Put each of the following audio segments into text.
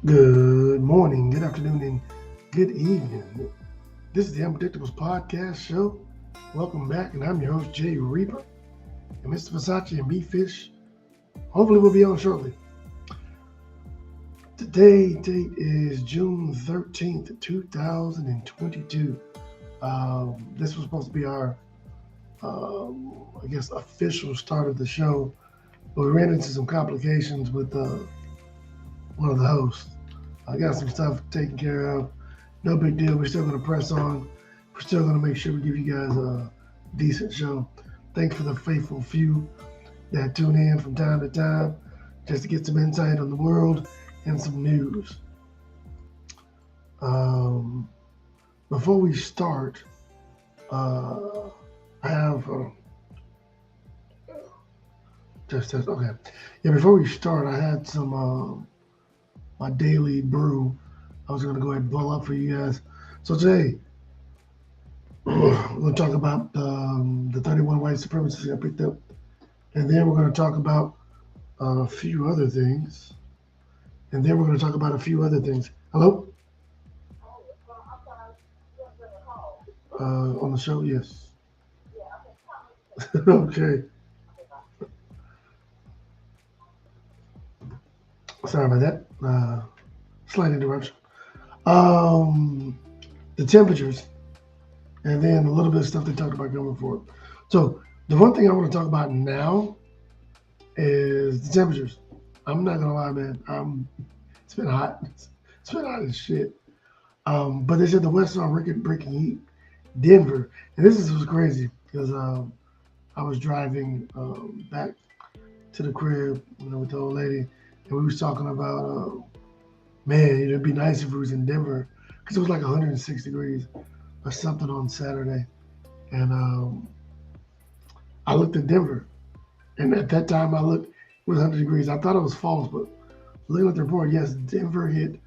Good morning, good afternoon, and good evening. This is the Unpredictables Podcast Show. Welcome back, and I'm your host, Jay Reaper. And Mr. Versace and B-Fish, hopefully we'll be on shortly. Today's date is June 13th, 2022. This was supposed to be our, official start of the show, but we ran into some complications with one of the hosts. I got some stuff taken care of. No big deal. We're still going to press on. We're still going to make sure we give you guys a decent show. Thanks for the faithful few that tune in from time to time just to get some insight on the world and some news. Before we start, I have okay. Yeah, before we start, I had some my daily brew. I was going to go ahead and blow up for you guys. So today, we're going to talk about the 31 white supremacists I picked up. And then we're going to talk about a few other things. Hello? On the show? Yes. Okay. Sorry about that. Slight interruption. Um, the temperatures, and then a little bit of stuff they talked about going forward. So the one thing I want to talk about now is the temperatures. I'm not gonna lie, man. It's been hot. It's been hot as shit. But they said the West saw record breaking heat. Denver, and this is was crazy because I was driving back to the crib, with the old lady, and we was talking about, man, it'd be nice if it was in Denver because it was like 106 degrees or something on Saturday, and I looked at Denver, and at that time I looked, it was 100 degrees. I thought it was false, but looking at the report, yes, Denver hit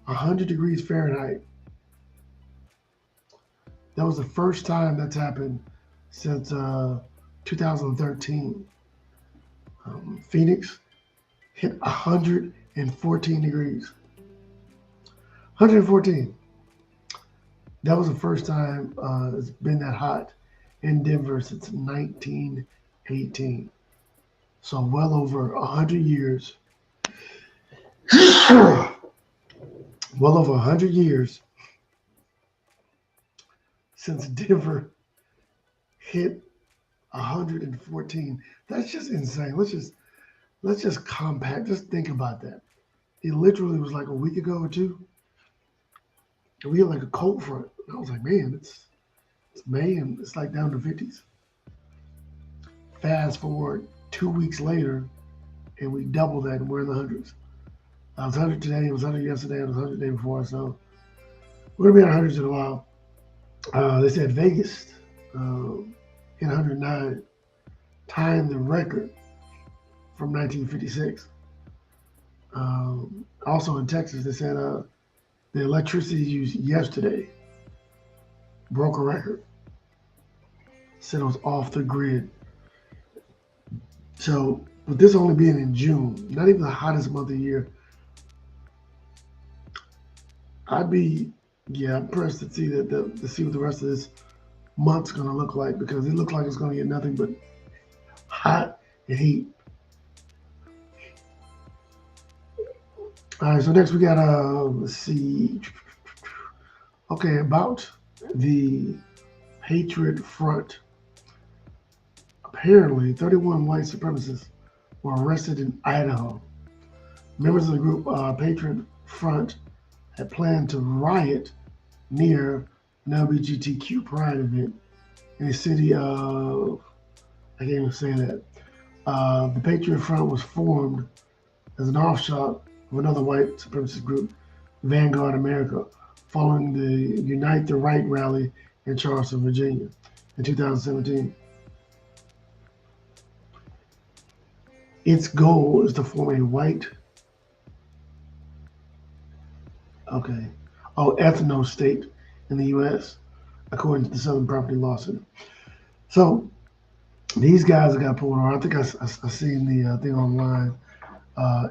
100 degrees Fahrenheit. That was the first time that's happened since 2013. Phoenix hit 114 degrees. 114. That was the first time it's been that hot in Denver since 1918. So well over 100 years. Well over 100 years since Denver hit 114. That's just insane. Let's just compact. Just think about that. It literally was like a week ago or two. And we had like a cold front. And I was like, man, it's May and it's like down to 50s. Fast forward 2 weeks later, and we double that, and we're in the hundreds. I was 100 today. It was 100 yesterday. It was 100 the day before. So we're gonna be in the hundreds in a while. They said Vegas hit 109, tying the record from 1956. Also in Texas, they said the electricity used yesterday broke a record. Said it was off the grid. So with this only being in June, not even the hottest month of the year, I'd be impressed to see to see what the rest of this month's gonna look like because it looks like it's gonna get nothing but hot and heat. All right, so next we got let's see. Okay, about the Patriot Front. Apparently, 31 white supremacists were arrested in Idaho. Members of the group Patriot Front had planned to riot near an LGBTQ pride event in the city of, I can't even say that. The Patriot Front was formed as an offshoot of another white supremacist group, Vanguard America, following the Unite the Right rally in Charleston, Virginia in 2017. Its goal is to form a white, okay, ethno state in the U.S., according to the Southern Property Law Center. So these guys got pulled over. I think I seen the thing online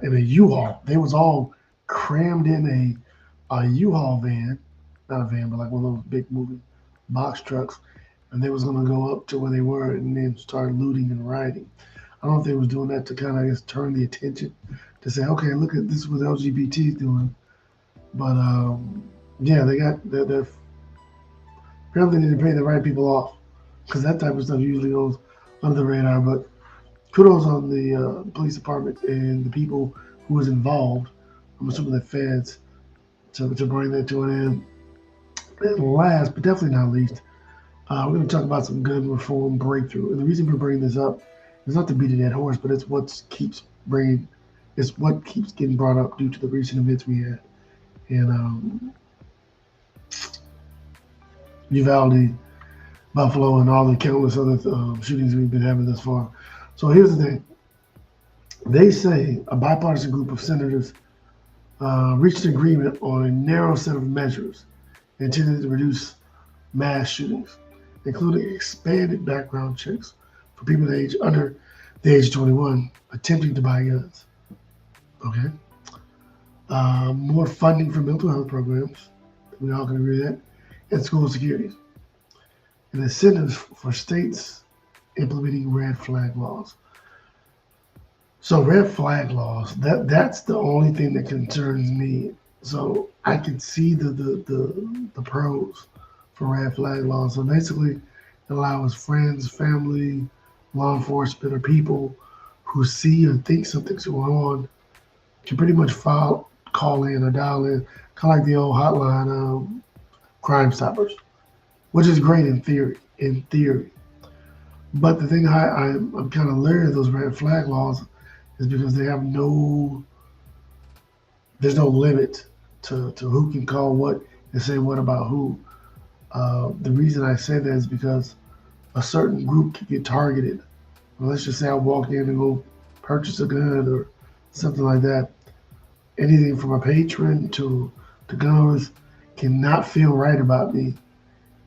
in a U-Haul. They was all crammed in a U-Haul van, not a van, but like one of those big moving box trucks, and they was gonna go up to where they were and then start looting and rioting. I don't know if they was doing that to kind of, I guess, turn the attention to say, okay, look at this is what LGBT is doing. But yeah, they're apparently they didn't pay the right people off because that type of stuff usually goes under the radar. But kudos on the police department and the people who was involved. I'm assuming the feds to bring that to an end. And last, but definitely not least, we're going to talk about some gun reform breakthrough. And the reason we're bringing this up is not to beat a dead horse, but it's what keeps getting brought up due to the recent events we had in Uvalde, Buffalo, and all the countless other shootings we've been having thus far. So here's the thing. They say a bipartisan group of senators reached an agreement on a narrow set of measures intended to reduce mass shootings, including expanded background checks for people under the age of 21 attempting to buy guns. Okay. More funding for mental health programs. We all can agree with that. And school security. And incentives for states implementing red flag laws. So red flag laws, that's the only thing that concerns me. So I can see the pros for red flag laws. So basically it allows friends, family, law enforcement, or people who see or think something's going on to pretty much call in or dial in, kind of like the old hotline Crime Stoppers, which is great in theory. But the thing I'm kind of leery of those red flag laws is because there's no limit to who can call what and say what about who. The reason I say that is because a certain group can get targeted. Well, let's just say I walk in and go purchase a gun or something like that. Anything from a patron to gun owners cannot feel right about me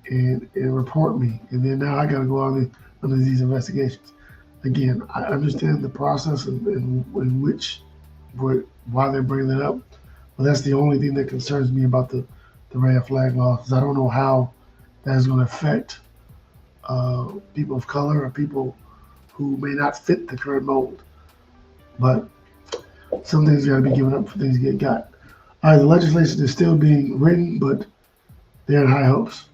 and report me. And then now I got to go on under these investigations. Again, I understand the process and why they're bringing it up, but that's the only thing that concerns me about the red flag law, because I don't know how that is going to affect people of color or people who may not fit the current mold. But some things got to be given up for things to get got. All right, the legislation is still being written, but they're in high hopes.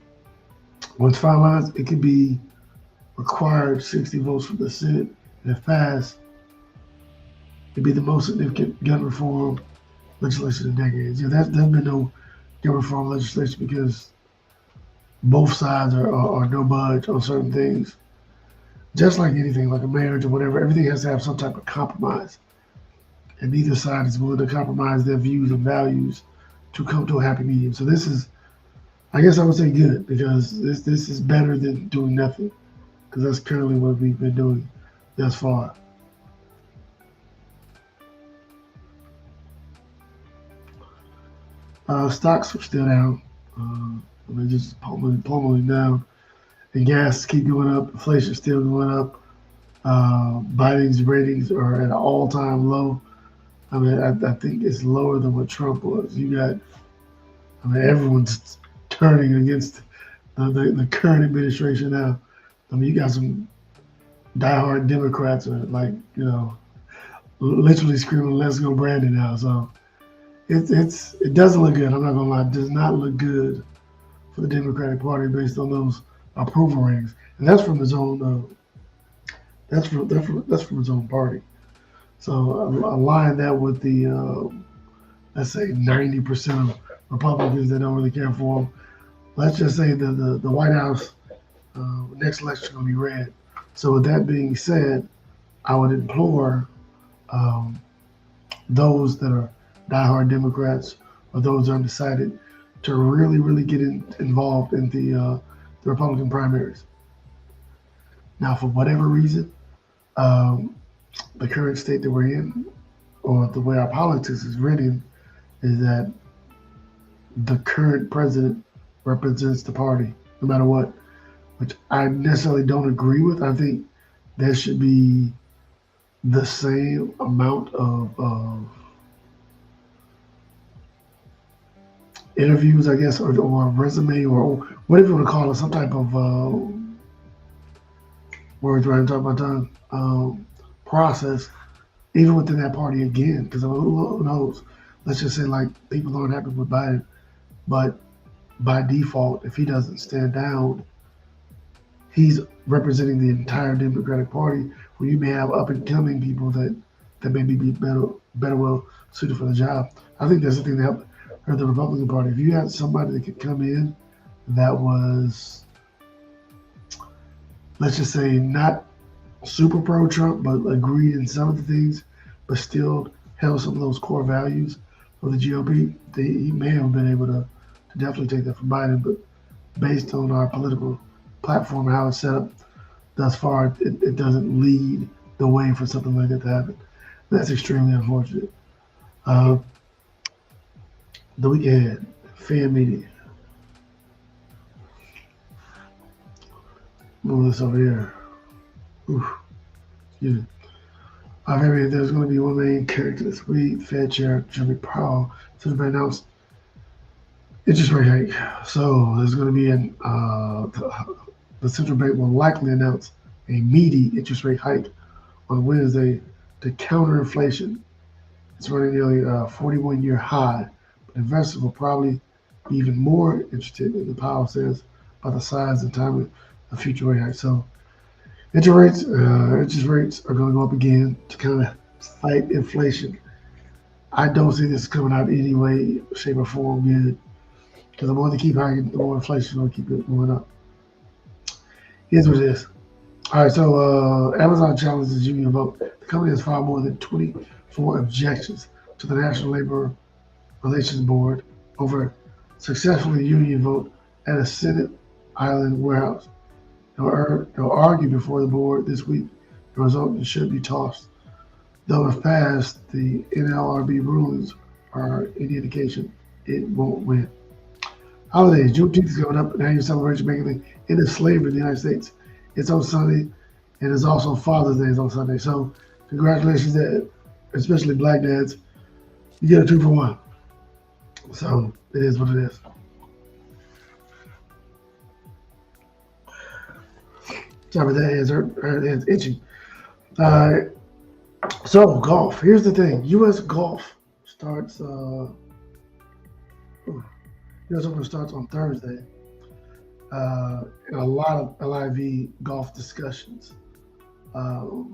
Once finalized, it could be required 60 votes from the Senate, and if passed, it'd be the most significant gun reform legislation in decades. Yeah, there's been no gun reform legislation because both sides are no budge on certain things. Just like anything, like a marriage or whatever, everything has to have some type of compromise. And neither side is willing to compromise their views and values to come to a happy medium. So this is, I guess I would say good, because this is better than doing nothing, because that's currently what we've been doing thus far. Stocks are still down. They're just pummeling down. And gas keep going up. Inflation still going up. Biden's ratings are at an all-time low. I mean, I think it's lower than what Trump was. Everyone's turning against the current administration now. I mean, you got some diehard Democrats who are literally screaming, "Let's go, Brandon!" now. So it doesn't look good. I'm not gonna lie, it does not look good for the Democratic Party based on those approval ratings, and that's from his own. That's from his own party. So align that with the let's say 90% of Republicans that don't really care for him. Let's just say the White House next election is going to be red. So with that being said, I would implore those that are diehard Democrats or those undecided to really, really get involved in the Republican primaries. Now, for whatever reason, the current state that we're in, or the way our politics is written, is that the current president represents the party, no matter what, which I necessarily don't agree with. I think there should be the same amount of interviews, I guess, or resume, or whatever you want to call it, some type of words right on top of my tongue, process, even within that party again, because who knows? Let's just say like people aren't happy with Biden, but by default, if he doesn't stand down, he's representing the entire Democratic Party, where you may have up and coming people that maybe be better well suited for the job. I think that's the thing that hurt the Republican Party. If you had somebody that could come in that was, let's just say, not super pro Trump, but agreed in some of the things, but still held some of those core values of the GOP, he may have been able to definitely take that from Biden. But based on our political platform and how it's set up thus far, it doesn't lead the way for something like that to happen. That's extremely unfortunate. Uh, the week ahead, fan media. Move this over here. Oof. Excuse me. There's going to be one main character this week. Fed Chair Jeremy Powell has announced interest rate hike. So there's going to be the central bank will likely announce a meaty interest rate hike on Wednesday to counter inflation. It's running nearly a 41-year high, but investors will probably be even more interested in the Powell says about the size and timing of future rate hikes. So interest rates are going to go up again to kind of fight inflation. I don't see this coming out any way, shape, or form good, because the more they keep hiking, the more inflation will keep it going up. Here's what it is. All right, so Amazon challenges union vote. The company has filed more than 24 objections to the National Labor Relations Board over successfully union vote at a Senate Island warehouse. They'll argue before the board this week. The result should be tossed. Though if passed, the NLRB rulings are any indication it won't win. Holidays. Juneteenth is coming up, an annual celebration making the end of slavery in the United States. It's on Sunday, and it's also Father's Day is on Sunday. So congratulations, especially black dads. You get a 2-for-1. So it is what it is. Sorry, that hand's itchy. So golf. Here's the thing. U.S. golf starts. U.S. Open starts on Thursday. And a lot of LIV golf discussions. LIV,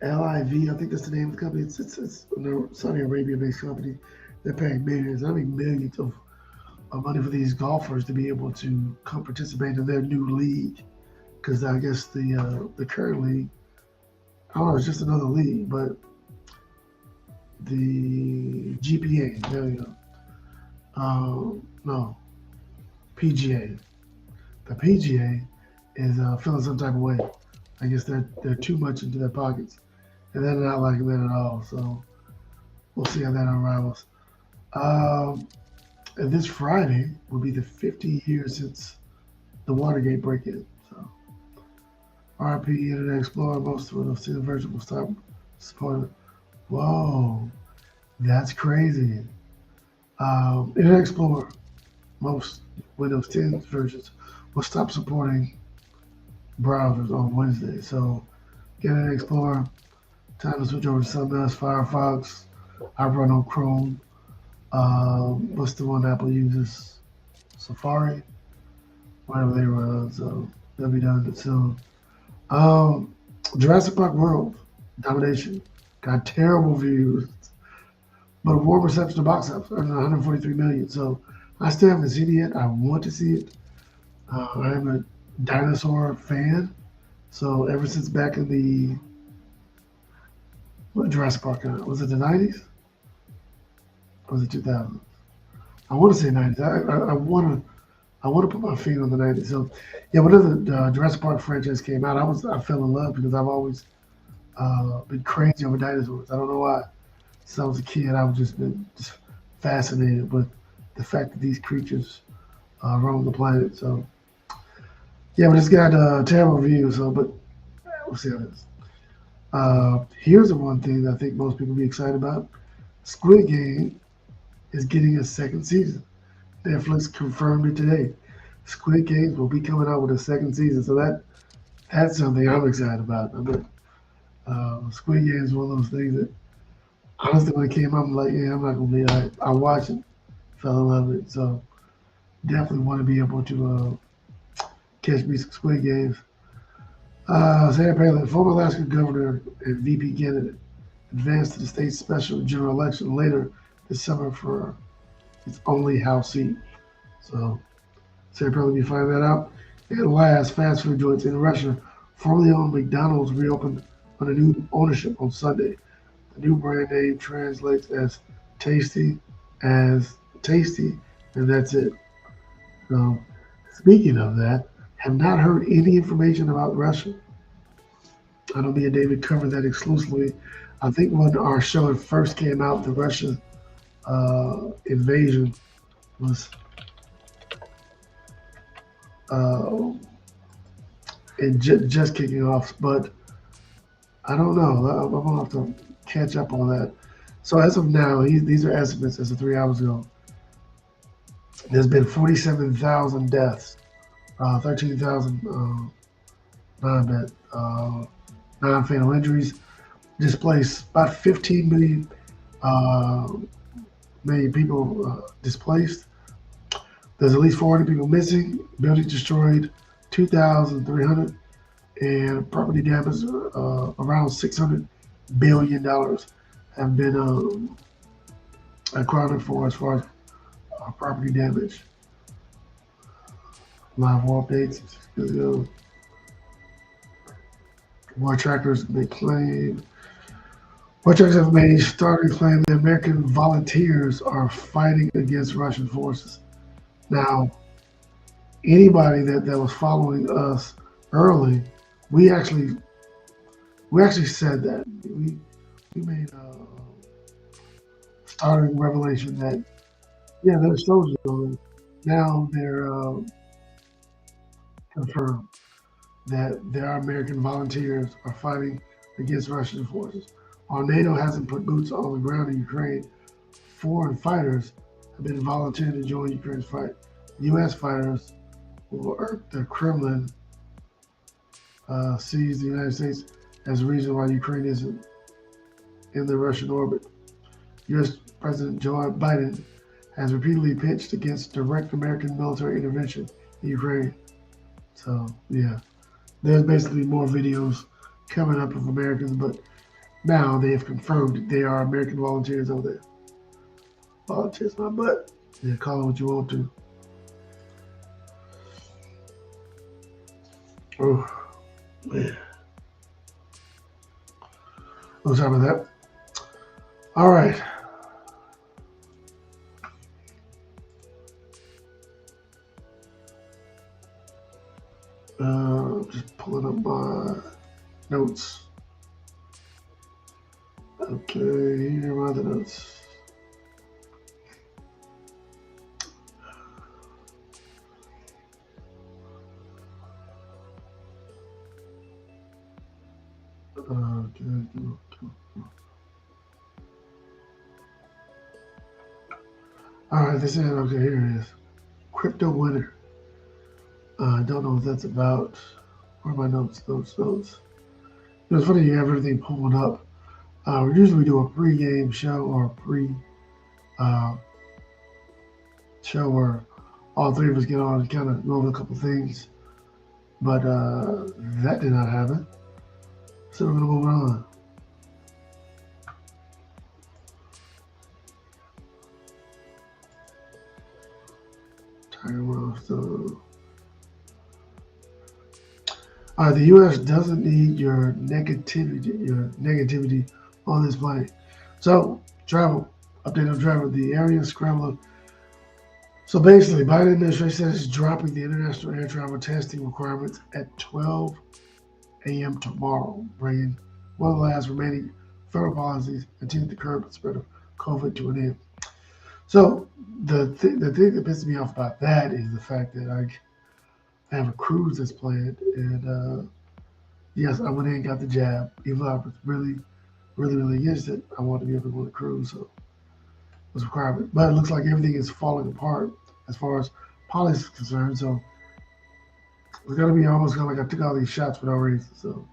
I think that's the name of the company. It's a Saudi Arabia-based company. They're paying millions, I mean millions of money for these golfers to be able to come participate in their new league. Because I guess the current league, I don't know, it's just another league, but the GPA, there you go. No, PGA. The PGA is feeling some type of way. I guess they're too much into their pockets, and they're not liking that at all. So we'll see how that unravels. And this Friday will be the 50 years since the Watergate break-in. So RIP Internet Explorer, most of the Steam version will stop supporting. Whoa, that's crazy. Internet Explorer, most Windows 10 versions will stop supporting browsers on Wednesday. So Internet Explorer, time to switch over to something else. Firefox, I run on Chrome. What's the one Apple uses? Safari, whatever they run. So they'll be done soon. Jurassic Park World Domination got terrible views, but a warm reception to box office, 143 million. So I still haven't seen it yet. I want to see it. I am a dinosaur fan, so ever since back in the what Jurassic Park was it the 90s? Or was it 2000s? I want to say 90s. I want to put my feet on the 90s. So yeah, whenever the Jurassic Park franchise came out, I fell in love because I've always been crazy over dinosaurs. I don't know why. Since I was a kid, I've just been fascinated with the fact that these creatures roam the planet. So yeah, but it's got a terrible review. So, but we'll see how it is. Here's the one thing that I think most people will be excited about: Squid Game is getting a second season. Netflix confirmed it today. Squid Games will be coming out with a second season, so that's something I'm excited about. Squid Games is one of those things that honestly, when it came out, I'm like, yeah, I'm not gonna be. I watched it, fell in love with it, so definitely want to be able to catch me some Squid Games. Sarah Palin, former Alaska governor and VP candidate, advanced to the state's special general election later this summer for its only House seat. So Sarah Palin, you find that out. And last, fast food joints in Russia, formerly owned McDonald's, reopened under new ownership on Sunday. The new brand name translates tasty, as tasty, and that's it. So, speaking of that, have not heard any information about Russia. I know me and David covered that exclusively. I think when our show first came out, the Russia invasion was uh, just kicking off, but I don't know. I'm gonna have to catch up on that. So as of now, these are estimates as of 3 hours ago. There's been 47,000 deaths, 13,000 non-fatal injuries, displaced about 15 uh, million people displaced. There's at least 400 people missing, buildings destroyed, 2,300, and property damage around $600 billion have been accounted for as far as property damage. Live war updates. War trackers may claim. War trackers have made starting claim that American volunteers are fighting against Russian forces. Now, anybody that was following us early, we actually said that we made a starting revelation that yeah, they're soldiers already. Now they're confirmed that there are American volunteers are fighting against Russian forces. While NATO hasn't put boots on the ground in Ukraine, foreign fighters have been volunteering to join Ukraine's fight. U.S. fighters will irk the Kremlin sees the United States as a reason why Ukraine isn't in the Russian orbit. U.S. President Joe Biden has repeatedly pitched against direct American military intervention in Ukraine. So, yeah, there's basically more videos coming up of Americans, but now they have confirmed that they are American volunteers over there. Volunteers, my butt. Yeah, call it what you want to. Oh, man. Oh, sorry about that. All right. Just pulling up my notes. Okay, here are the notes. All right, this is okay. Here it is. Crypto winner. I don't know what that's about. Where are my notes? Notes. It was funny you have everything pulled up. We usually do a pre-game show or a pre uh, show where all three of us get on and kind of go over a couple things, but that did not happen. So we're gonna move on. Tiger Woods. The U.S. doesn't need your negativity on this planet. So travel. Update on travel. The area scrambled. So basically, Biden administration says it's dropping the international air travel testing requirements at 12 a.m. tomorrow, bringing one of the last remaining federal policies intended to curb the spread of COVID to an end. So the thing that pisses me off about that is the fact that I have a cruise that's planned, and yes, I went in and got the jab. Even though I was really against it, I wanted to be able to go on a cruise. So was requirement. But it looks like everything is falling apart as far as policy is concerned. So it's gonna be almost kind of like I took all these shots for no reason. So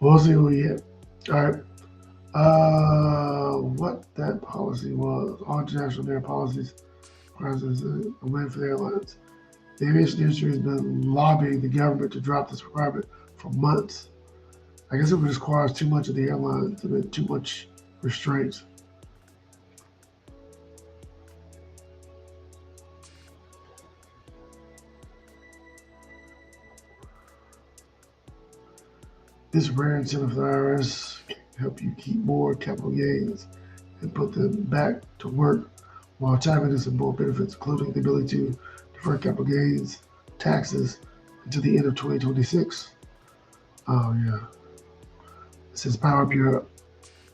we'll see what we get. All right. What that policy was? All international air policies requires a win for the airlines. The aviation industry has been lobbying the government to drop this requirement for months. I guess it requires too much of the airlines and too much restraints. This rare incentive for the IRS can help you keep more capital gains and put them back to work while tapping into some more benefits, including the ability to defer capital gains taxes until the end of 2026. Oh yeah, it says power up your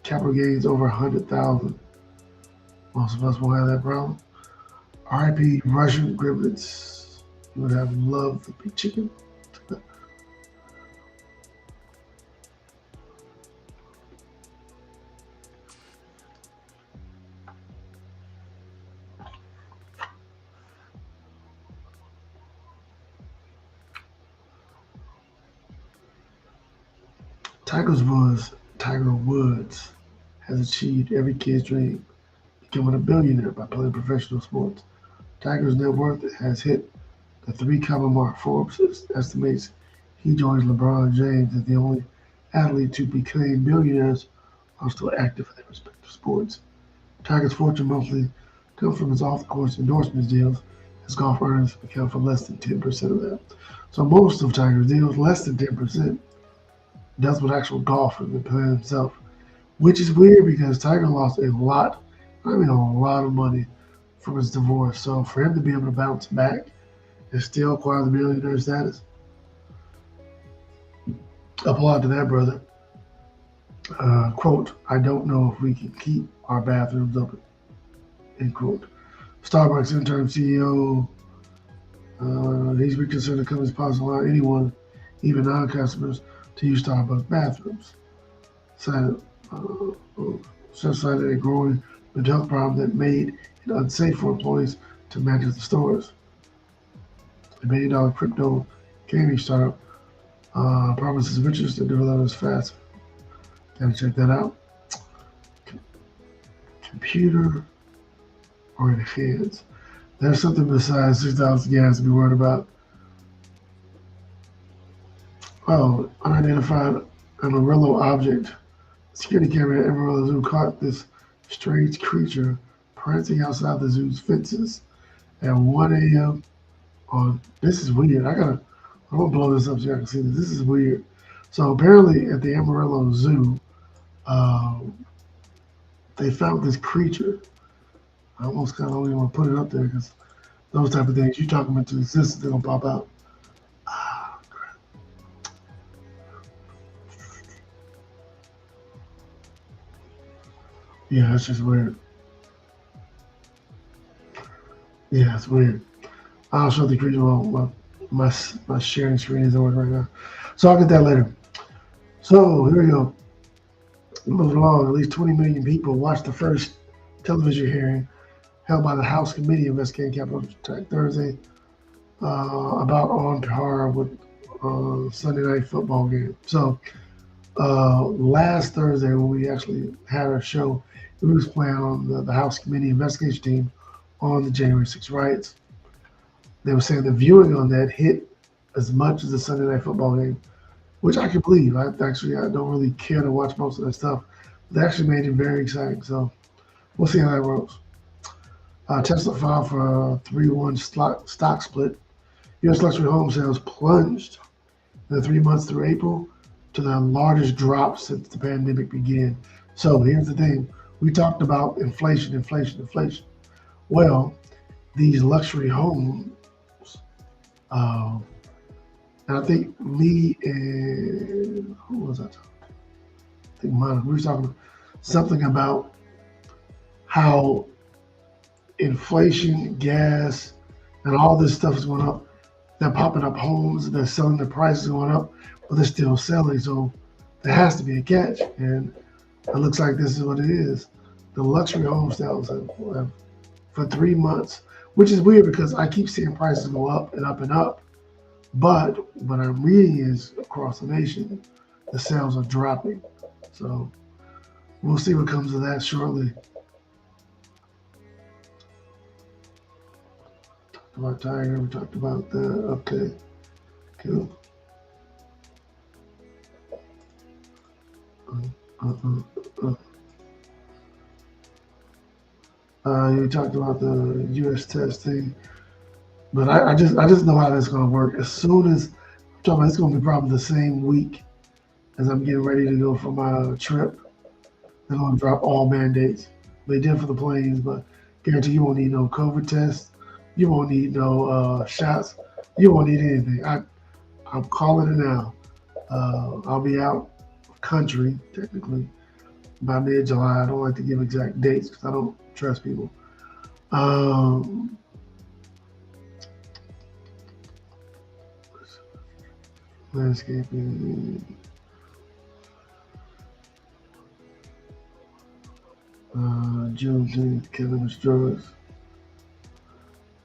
capital gains over 100,000. Most of us won't have that problem. RIP Russian Griblets. You would have loved the big chicken. Tiger Woods has achieved every kid's dream, becoming a billionaire by playing professional sports. Tiger's net worth has hit the three comma mark. Forbes estimates he joins LeBron James as the only athlete to become billionaires while still active in their respective sports. Tiger's fortune mostly comes from his off-the-course endorsements deals. His golf earnings account for less than 10% of that. So most of Tiger's deals, less than 10%, does with actual golf and the player himself, which is weird because Tiger lost a lot, I mean a lot of money from his divorce. So for him to be able to bounce back and still acquire the millionaire status, applaud to that brother. Quote, I don't know if we can keep our bathrooms open, end quote. Starbucks interim CEO, he's reconsidered the company's policy to allow anyone, even non-customers, to use Starbucks bathrooms. Cited, cited a growing mental health problem that made it unsafe for employees to manage the stores. A $1 billion crypto gaming startup promises riches to developers fast. Gotta check that out. Computer or enhance. There's something besides 6,000 gas to be worried about. Oh, unidentified Amarillo object. Security camera at Amarillo Zoo caught this strange creature prancing outside the zoo's fences at 1 a.m. on. This is weird. I'm gonna blow this up so y'all can see this. This is weird. So apparently at the Amarillo Zoo, uh, they found this creature. I almost kind of don't even want to put it up there because those type of things you talk them into existence, they're gonna pop out. Ah, crap. Yeah, it's just weird. Yeah, it's weird. I'll show the creature. Well, my sharing screen isn't working right now, so I'll get that later. So here we go. Moving along, at least 20 million people watched the first television hearing held by the House Committee investigating Capitol attack Thursday, about on par with Sunday night football game. So last Thursday, when we actually had our show, we was playing on the House Committee investigation team on the January 6th riots. They were saying the viewing on that hit as much as the Sunday night football game, which I can believe. I don't really care to watch most of that stuff. They actually made it very exciting. So we'll see how that rolls. Tesla filed for a 3-1 stock split. U.S. luxury home sales plunged in the 3 months through April to the largest drop since the pandemic began. So here's the thing. We talked about inflation. Well, these luxury homes, and I think me and who was I talking to? I think Monica. We were talking something about how inflation, gas, and all this stuff is going up. They're popping up homes, they're selling, the prices going up, but they're still selling. So there has to be a catch. And it looks like this is what it is. the luxury home sales have for 3 months, which is weird because I keep seeing prices go up and up and up. But what I'm reading is across the nation, the sales are dropping. So we'll see what comes of that shortly. Talked about Tiger, we talked about that. Okay, cool. Uh, uh, uh, you talked about the U.S. testing, but I just know how that's gonna work. As soon as I'm talking about, it's gonna be probably the same week as I'm getting ready to go for my trip. They're gonna drop all mandates. They did for the planes, but guarantee you won't need no COVID test. You won't need no shots. You won't need anything. I'm calling it now. I'll be out of country technically by mid-July. I don't like to give exact dates because I don't trust people. Um, landscaping, Juneteenth, cannabis drugs.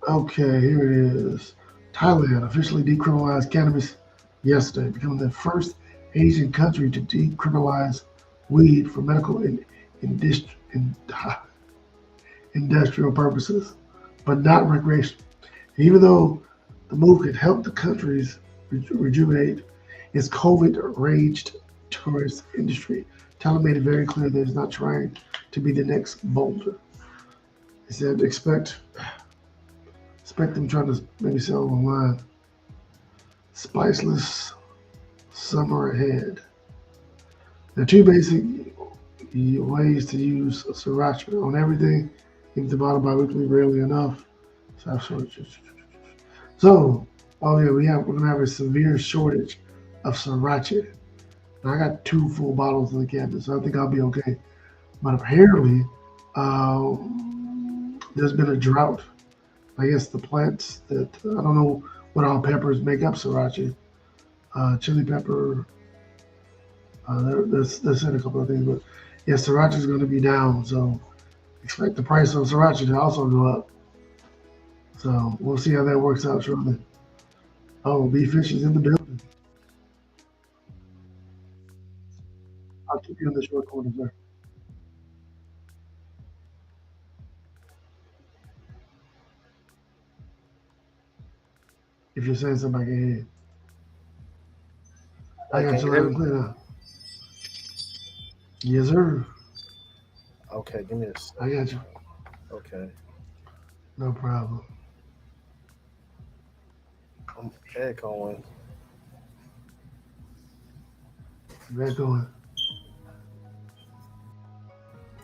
Okay, here it is. Thailand officially decriminalized cannabis yesterday, becoming the first Asian country to decriminalize weed for medical and industrial purposes, but not recreation. Even though the move could help the countries rejuvenate its COVID-raged tourist industry, Thailand made it very clear that it's not trying to be the next Boulder. He said, expect them trying to maybe sell online. Spiceless summer ahead. There are two basic ways to use sriracha on everything. Keep the bottle bi-weekly, rarely enough. So, oh yeah, we're gonna have a severe shortage of sriracha. Now, I got two full bottles in the cabinet, so I think I'll be okay. But apparently, there's been a drought. I guess the plants that I don't know what all peppers make up sriracha. Chili pepper. There's in a couple of things, but yeah, sriracha is going to be down. So expect the price of sriracha to also go up. So we'll see how that works out shortly. Oh, beef fish is in the building. I'll keep you in the short corner, sir. If you're saying something, I can hear you. I got Can you you loud hear and me? clear now. Yes, sir. Okay, give me a I second. got you. Okay, No problem. I'm echoing. Back going.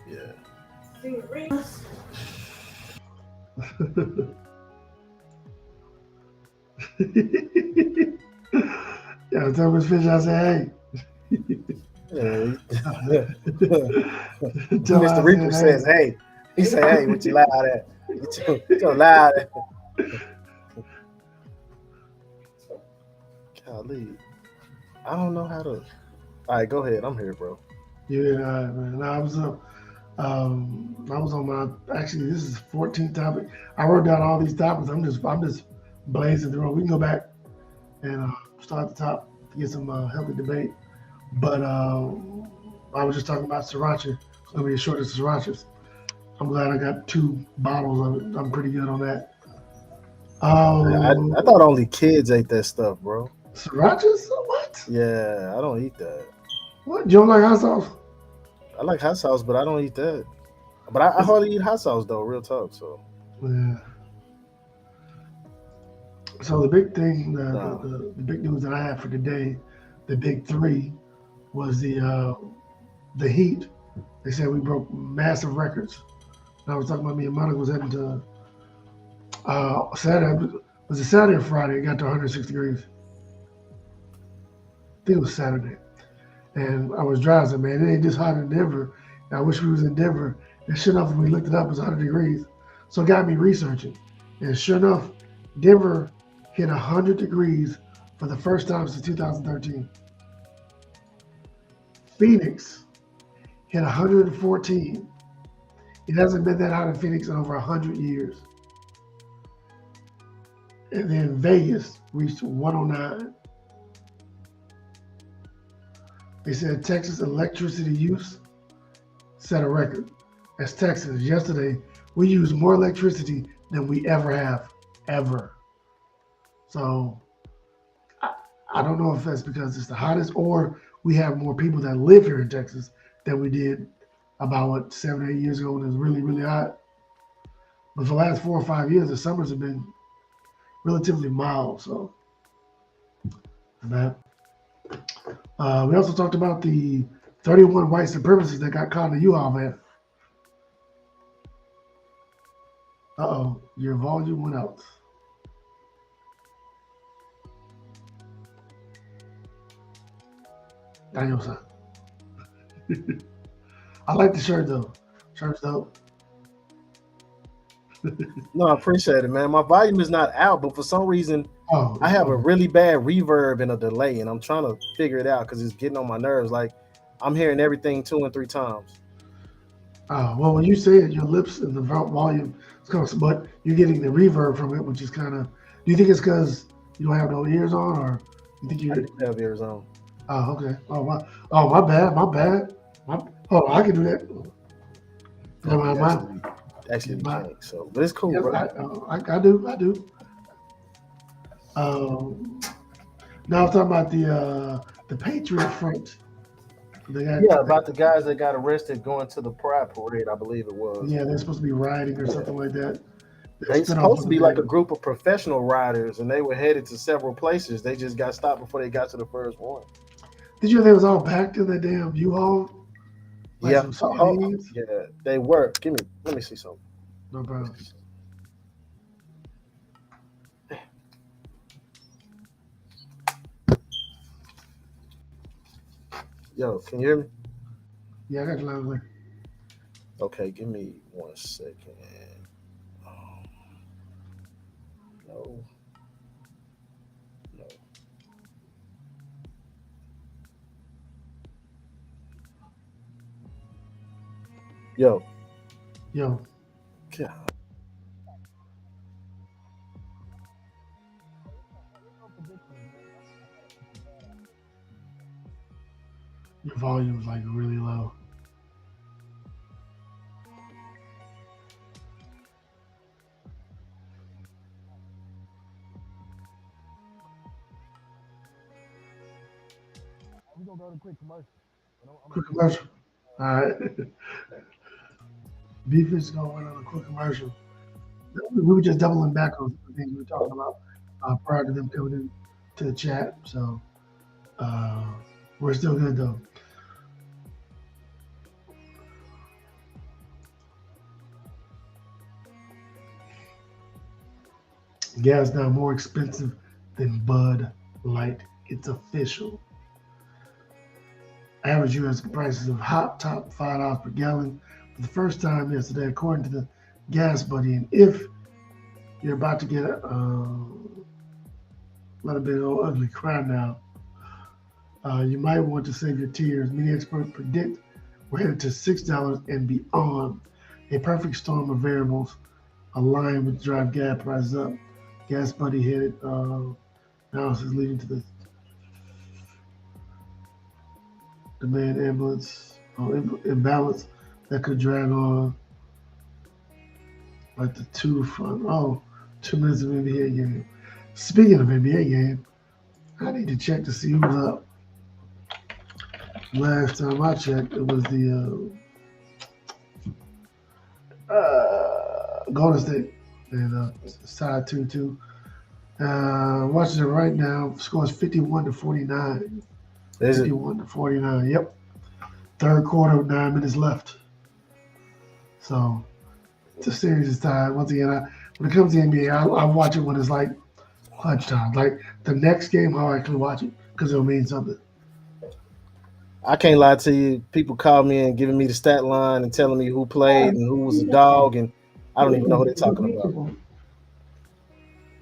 Yeah. Yeah, tell Miss Fish I say Yeah. hey. Tell her Mr. I Reaper said says, "Hey." He say, "Hey, what you hey. loud at? Get your loud at." Golly, I don't know how to. All right, go ahead. I'm here, bro. Yeah, man. No, I was on my actually this is 14th topic. I wrote down all these topics. I'm just blazing through 'em. We can go back and start at the top to get some healthy debate. But I was just talking about sriracha. It's gonna be a shortage of srirachas. I'm glad I got two bottles of it. I'm pretty good on that. I thought only kids ate that stuff, bro. Srirachas? What? Yeah, I don't eat that. What? You don't like hot sauce? I like hot sauce, but I don't eat that. But I It's, hardly eat hot sauce though. Real talk. So yeah. So the big thing, no. the big news that I had for today, the big three, was the heat. They said we broke massive records. And I was talking about me and Monica was heading to Saturday. Was it Saturday or Friday? It got to 106 degrees. I think it was Saturday. And I was driving, I said, man, it ain't this hot in Denver. And I wish we was in Denver. And sure enough, when we looked it up, it was 100 degrees. So it got me researching. And sure enough, Denver hit 100 degrees for the first time since 2013. Phoenix hit 114. It hasn't been that hot in Phoenix in over 100 years. And then Vegas reached 109. They said Texas electricity use set a record. As Texans, yesterday we used more electricity than we ever have, ever. So I, I don't know if that's because it's the hottest or we have more people that live here in Texas than we did about what 7 or 8 years ago when it was really, really hot. But for the last 4 or 5 years, the summers have been relatively mild. So that. We also talked about the 31 white supremacists that got caught in the U-Haul van. Uh-oh, your volume went out. Daniel son. I like the shirt though. Shirt's dope. No, I appreciate it, man. My volume is not out, but for some reason Oh, I have a really bad reverb and a delay, and I'm trying to figure it out because it's getting on my nerves. Like I'm hearing everything 2 and 3 times. well, when you say it, your lips and the volume is kind of, but you're getting the reverb from it, which is kind of. Do you think it's because you don't have no ears on, or you think I you? do have Arizona. Oh, okay. My bad. Oh, I can do that. Never mind, mine. Actually, we My- can't. So, but it's cool, Yes, bro. I do. Now I'm talking about the Patriot Front. They got, Yeah, about the guys that got arrested going to the Pride Parade, I believe it was. yeah, they're supposed to be rioting or something like that. They supposed to be like a group of professional riders, and they were headed to several places. They just got stopped before they got to the first one. Did you know they was all packed in that damn U-Haul? Like Yeah, some sardines? yeah, they were. Let me see something. No problem. Yo, can you hear me? Yeah, I got you loud and clear. Okay, give me 1 second. No. No. Yo. Yo, God. your volume is like really low. We're gonna go to quick commercial. Quick commercial. All right. Beef is going on a quick commercial. We were just doubling back on the things we were talking about prior to them coming in to the chat. So uh, we're still good though. Gas now more expensive than Bud Light. It's official. Average U.S. prices of hot top $5 per gallon for the first time yesterday, according to the Gas Buddy. And if you're about to get let a bit of ugly cry now, you might want to save your tears. Many experts predict we're headed to $6 and beyond. A perfect storm of variables aligned with drive gas prices up. Gas Buddy headed analysis leading to the demand imbalance that could drag on like the 2 minutes of NBA game. Speaking of NBA game, I need to check to see who was up. Last time I checked, it was the Golden State, and it's tied 2-2. Watching it right now, scores 51-49. Is it? 51-49. Yep. Third quarter, 9 minutes left. So the series is tied. Once again, when it comes to NBA, I watch it when it's like clutch time. Like the next game, I'll actually watch it because it'll mean something. I can't lie to you. People call me and giving me the stat line and telling me who played and who was a dog, and I don't even know who they're talking about.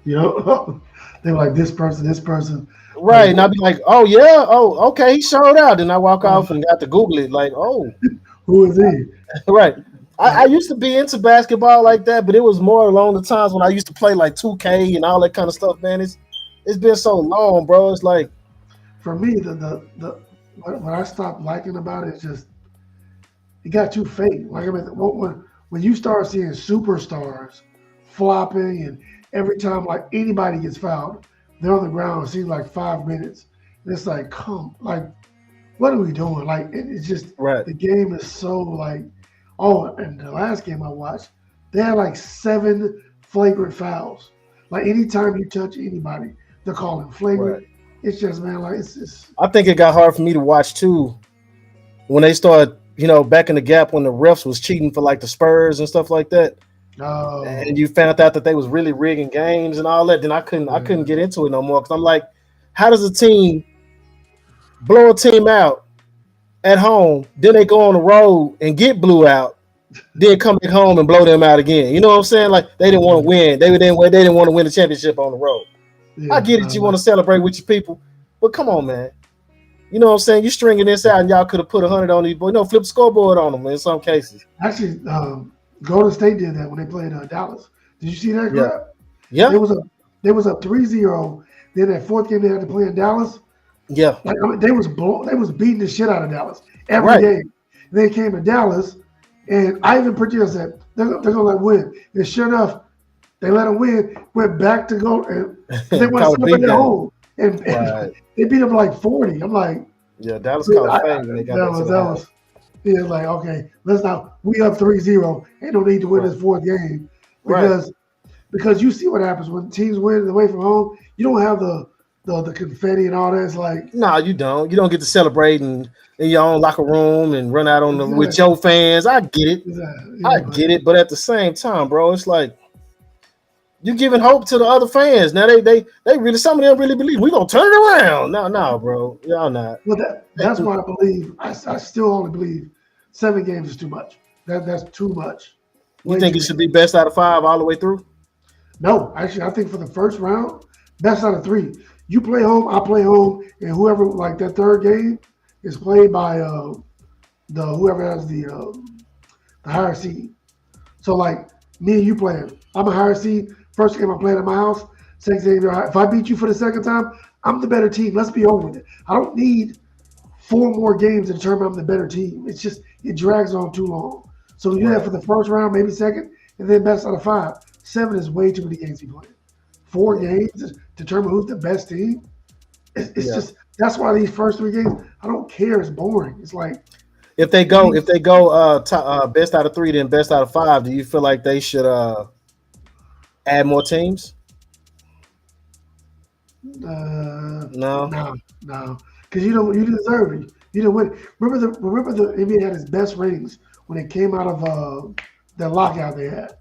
You know, they're like this person. Right, and I'll be like, "Oh yeah, oh okay, he showed out." Then I walk off and got to Google it, like, "Oh, Who is he? right." I used to be into basketball like that, but it was more along the times when I used to play like 2K and all that kind of stuff, man. It's been so long, bro. It's like For me, the what I stopped liking about it is just it got too fake. Like I mean, when you start seeing superstars flopping, and every time like anybody gets fouled, they're on the ground. It seems like 5 minutes, and it's like, come, like, what are we doing? Like, it's just right, the game is so like, oh, and the last game I watched, they had like 7 flagrant fouls. Like anytime you touch anybody, they're calling right. flagrant. It's just man, like it's I think it got hard for me to watch too when they started, back in the gap when the refs was cheating for like the Spurs and stuff like that. And oh you found out that they was really rigging games and all that, then I couldn't yeah. get into it no more because I'm like, how does a team blow a team out at home, then they go on the road and get blew out, then come back home and blow them out again? You know what I'm saying? Like they didn't want to win. They didn't want to win the championship on the road. I Yeah, get it. You want to celebrate with your people, but come on, man. You know what I'm saying? You stringing this out, and y'all could have put 100 on these boys. Flip the scoreboard on them in some cases. actually, Golden State did that when they played Dallas. Did you see that Yeah, crap? yeah, They was up, they was up 3-0. Then that fourth game they had to play in Dallas. yeah. Like I mean, they was beating the shit out of Dallas every Right. game. They came to Dallas, and I even predicted that they're gonna let win. And sure enough, they let them win. Went back to go and because they want to Call it celebrate beat at down. home, and Right. they beat them like 40. I'm like, Yeah, Dallas dude, called fame when they got that back to was the house. yeah, like okay, let's not. We up 3-0. Ain't no need to win Right. this fourth game Right. because you see what happens when teams win away from home. You don't have the confetti and all that. It's like No, you don't. You don't get to celebrate in your own locker room and run out on the with exactly, your fans. I get it. I yeah, get it. But at the same time, bro, it's like you giving hope to the other fans. Now they really, some of them really believe we gonna turn it around. No, no, bro. Y'all not. but that's why I believe I still only believe 7 games is too much. That's too much. You Way think too it should many. be best out of 5 all the way through? No, actually, I think for the first round, best out of 3. You play home, I play home, and whoever like that third game is played by the whoever has the higher seed. So like me and you playing, I'm a higher seed. First game I'm playing at my house. Second game, if I beat you for the second time, I'm the better team. Let's be over with it. I don't need 4 more games to determine I'm the better team. It's just it drags on too long. So you do that Right. for the first round, maybe second, and then best out of 5. 7 is way too many games to be playing. Four Yeah. games to determine who's the best team. It's Yeah. just that's why these first 3 games I don't care. It's boring. It's like If they go best out of 3, then best out of 5, do you feel like they should add more teams? No. no, no, because you deserve it. You didn't win. Remember the NBA had its best ratings when it came out of the lockout they had.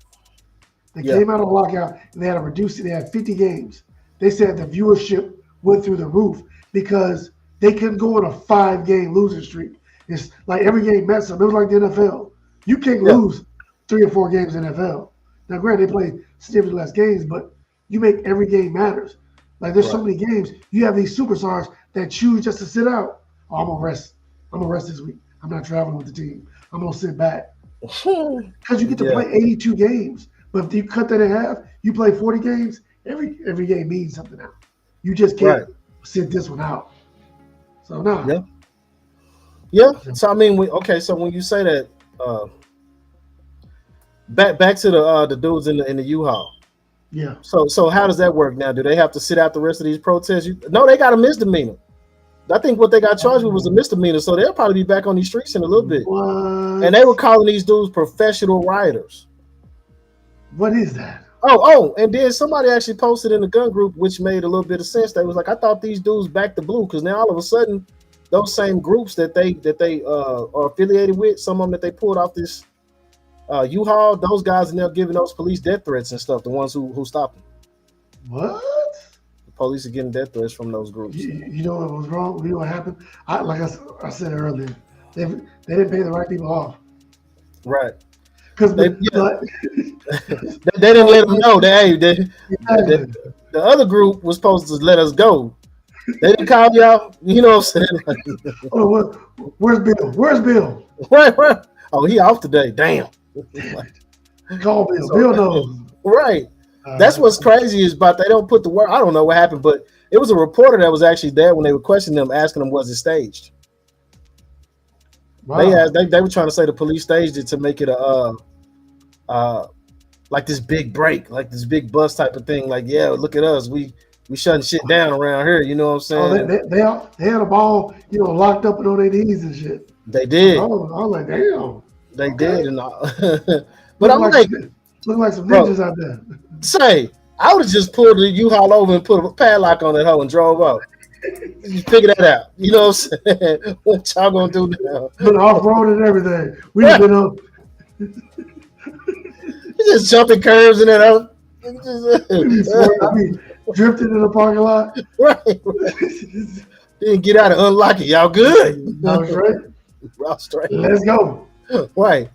They Yeah. came out of lockout and they had to reduce it. They had 50 games. They said the viewership went through the roof because they couldn't go on a 5 game losing streak. It's like every game meant something. It was like the NFL. You can't Yeah. lose 3 or 4 games in the NFL. Now, granted, they play significantly less games, but you make every game matters. Like there's so Right. many games. You have these superstars that choose just to sit out. Oh, I'm gonna rest. I'm gonna rest this week. I'm not traveling with the team. I'm gonna sit back because you get to Yeah. play 82 games. But if you cut that in half, you play 40 games. Every game means something now. You just Right. can't sit this one out. So no, Yeah. Yeah. So I mean, so when you say that, uh, back to the dudes in the U-Haul. yeah. So how does that work now? Do they have to sit out the rest of these protests? No, they got a misdemeanor. I think what they got charged with was a misdemeanor, so they'll probably be back on these streets in a little bit. What? And they were calling these dudes professional rioters. What is that? And then somebody actually posted in the gun group, which made a little bit of sense. They was like, I thought these dudes backed the blue, because now all of a sudden, those same groups that they are affiliated with, some of them that they pulled off this U-Haul, those guys are now giving those police death threats and stuff. The ones who stopped them. What? The police are getting death threats from those groups. You know what was wrong? You know what happened? I said earlier, they didn't pay the right people off Right. because They didn't let them know that the other group was supposed to let us go. They didn't call y'all. You know what I'm saying? Like, where's Bill? Where's Bill? where? Oh, he off today. Damn. Like, Call Bill. so, Bill knows. right. That's what's crazy is about they don't put the word. I don't know what happened, but it was a reporter that was actually there when they were questioning them, asking them was it staged. Wow. They were trying to say the police staged it to make it a like this big break, like this big bus type of thing. Like, yeah, look at us, we shutting shit down around here. You know what I'm Oh, saying? they had a ball, locked up and on their knees and shit. They did. I was like, damn. They Okay. did, and but I'm like, look like some bro, ninjas out there. say, I would have just pulled the U-Haul over and put a padlock on that hoe and drove up. You figure that out. You know what I'm saying? What y'all gonna do now? Been off road and everything. We've Right. been up. You just jumping curves and that hoe. I mean, drifting in the parking lot. Right. Didn't get out and unlock it. Y'all good? No, straight. Y'all straight. Let's go. Right.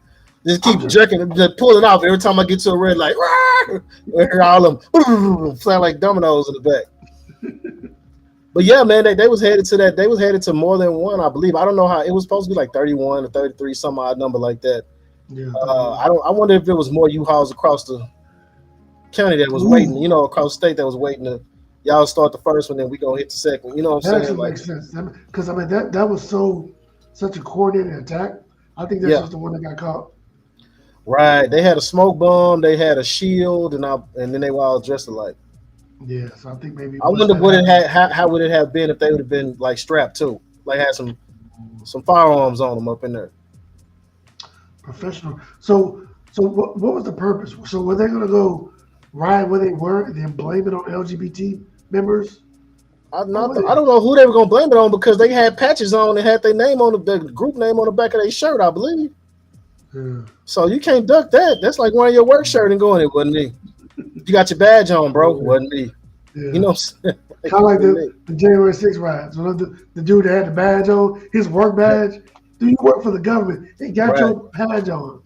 Just keep jerking, just pulling off every time I get to a red light. I hear all of them sound like dominoes in the back. But yeah, man, they was headed to that. They was headed to more than one, I believe. I don't know how it was supposed to be like 31 or 33, some odd number like that. Yeah. I wonder if there was more U-Hauls across the county that was waiting, across the state that was waiting to y'all start the first one, then we gonna hit the second. You know what I'm that saying? Actually makes sense. Because I mean that was such a coordinated attack. I think that's just the one that got caught. Right. They had a smoke bomb, they had a shield, and then they were all dressed alike. Yeah, so I think maybe. I wonder what it had. How would it have been if they would have been like strapped too, like had some firearms on them up in there. Professional. So what was the purpose? So were they going to go riot where they were and then blame it on LGBT members? I don't know who they were going to blame it on because they had patches on and had their name on the group name on the back of their shirt, I believe. Yeah. So you can't duck that. That's like wearing your work shirt and going, it wasn't me. You got your badge on, bro. It wasn't me. Yeah. You know what I'm saying? Kind of like the January 6th riots. So the dude that had the badge on, his work badge. Do you work for the government? They got your badge on.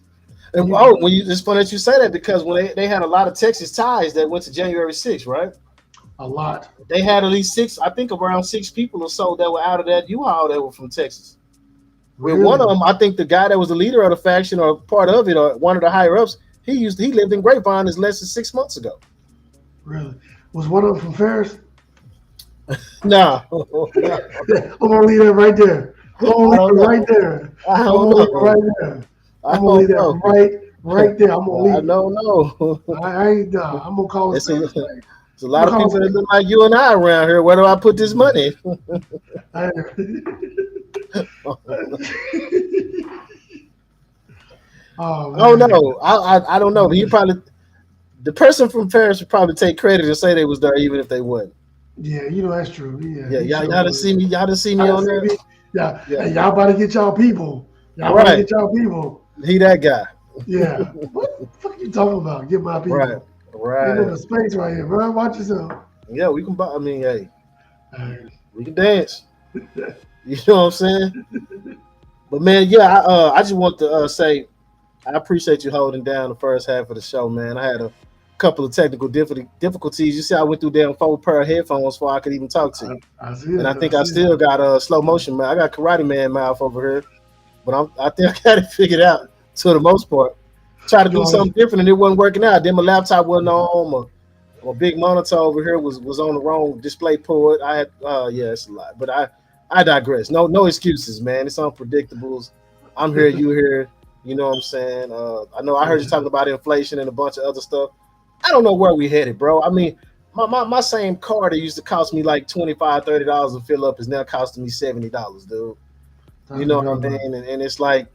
And it's funny that you say that because when they had a lot of Texas ties that went to January 6th, right? A lot. They had at least around six people or so that were out of that U-Haul that were from Texas. Really? One of them, I think the guy that was the leader of the faction or part of it or one of the higher ups, he lived in Grapevine as less than 6 months ago. Really? Was one of them from Ferris? No. I'm gonna leave that right there. I'm gonna leave it right there. I'm gonna leave it right there. I'm gonna leave that right there. I'm gonna leave. I don't know. I ain't done. I'm gonna call it. There's a lot of people that look like you and I around here. Where do I put this money? Oh, I don't know. I don't know. But the person from Paris would probably take credit and say they was there even if they wasn't. Yeah, that's true. Yeah, y'all done see me. Y'all done see me on there. Yeah. Hey, y'all about to get y'all people. Y'all about to get y'all people. He that guy. Yeah. What the fuck you talking about? Get my people. Right. Ain't in the space right here, bro. Watch yourself. Yeah, we can. I mean, hey, we can dance. You know what I'm saying? But man, yeah, I just want to say I appreciate you holding down the first half of the show, man. I had a couple of technical difficulties. You see, I went through damn 4 pair of headphones before I could even talk to you. I see it. And I think I still got a slow motion, man. I got Karate Man mouth over here, but I think I got it figured out to the most part. Try to do something different, and it wasn't working out. Then my laptop wasn't on. My big monitor over here was on the wrong display port. I had, it's a lot, but I digress. No excuses, man. It's unpredictables. I'm here, you here. You know what I'm saying? I know I heard you talking about inflation and a bunch of other stuff. I don't know where we headed, bro. I mean, my same car that used to cost me like $25, $30 to fill up is now costing me $70, dude. You know what I mean? And it's like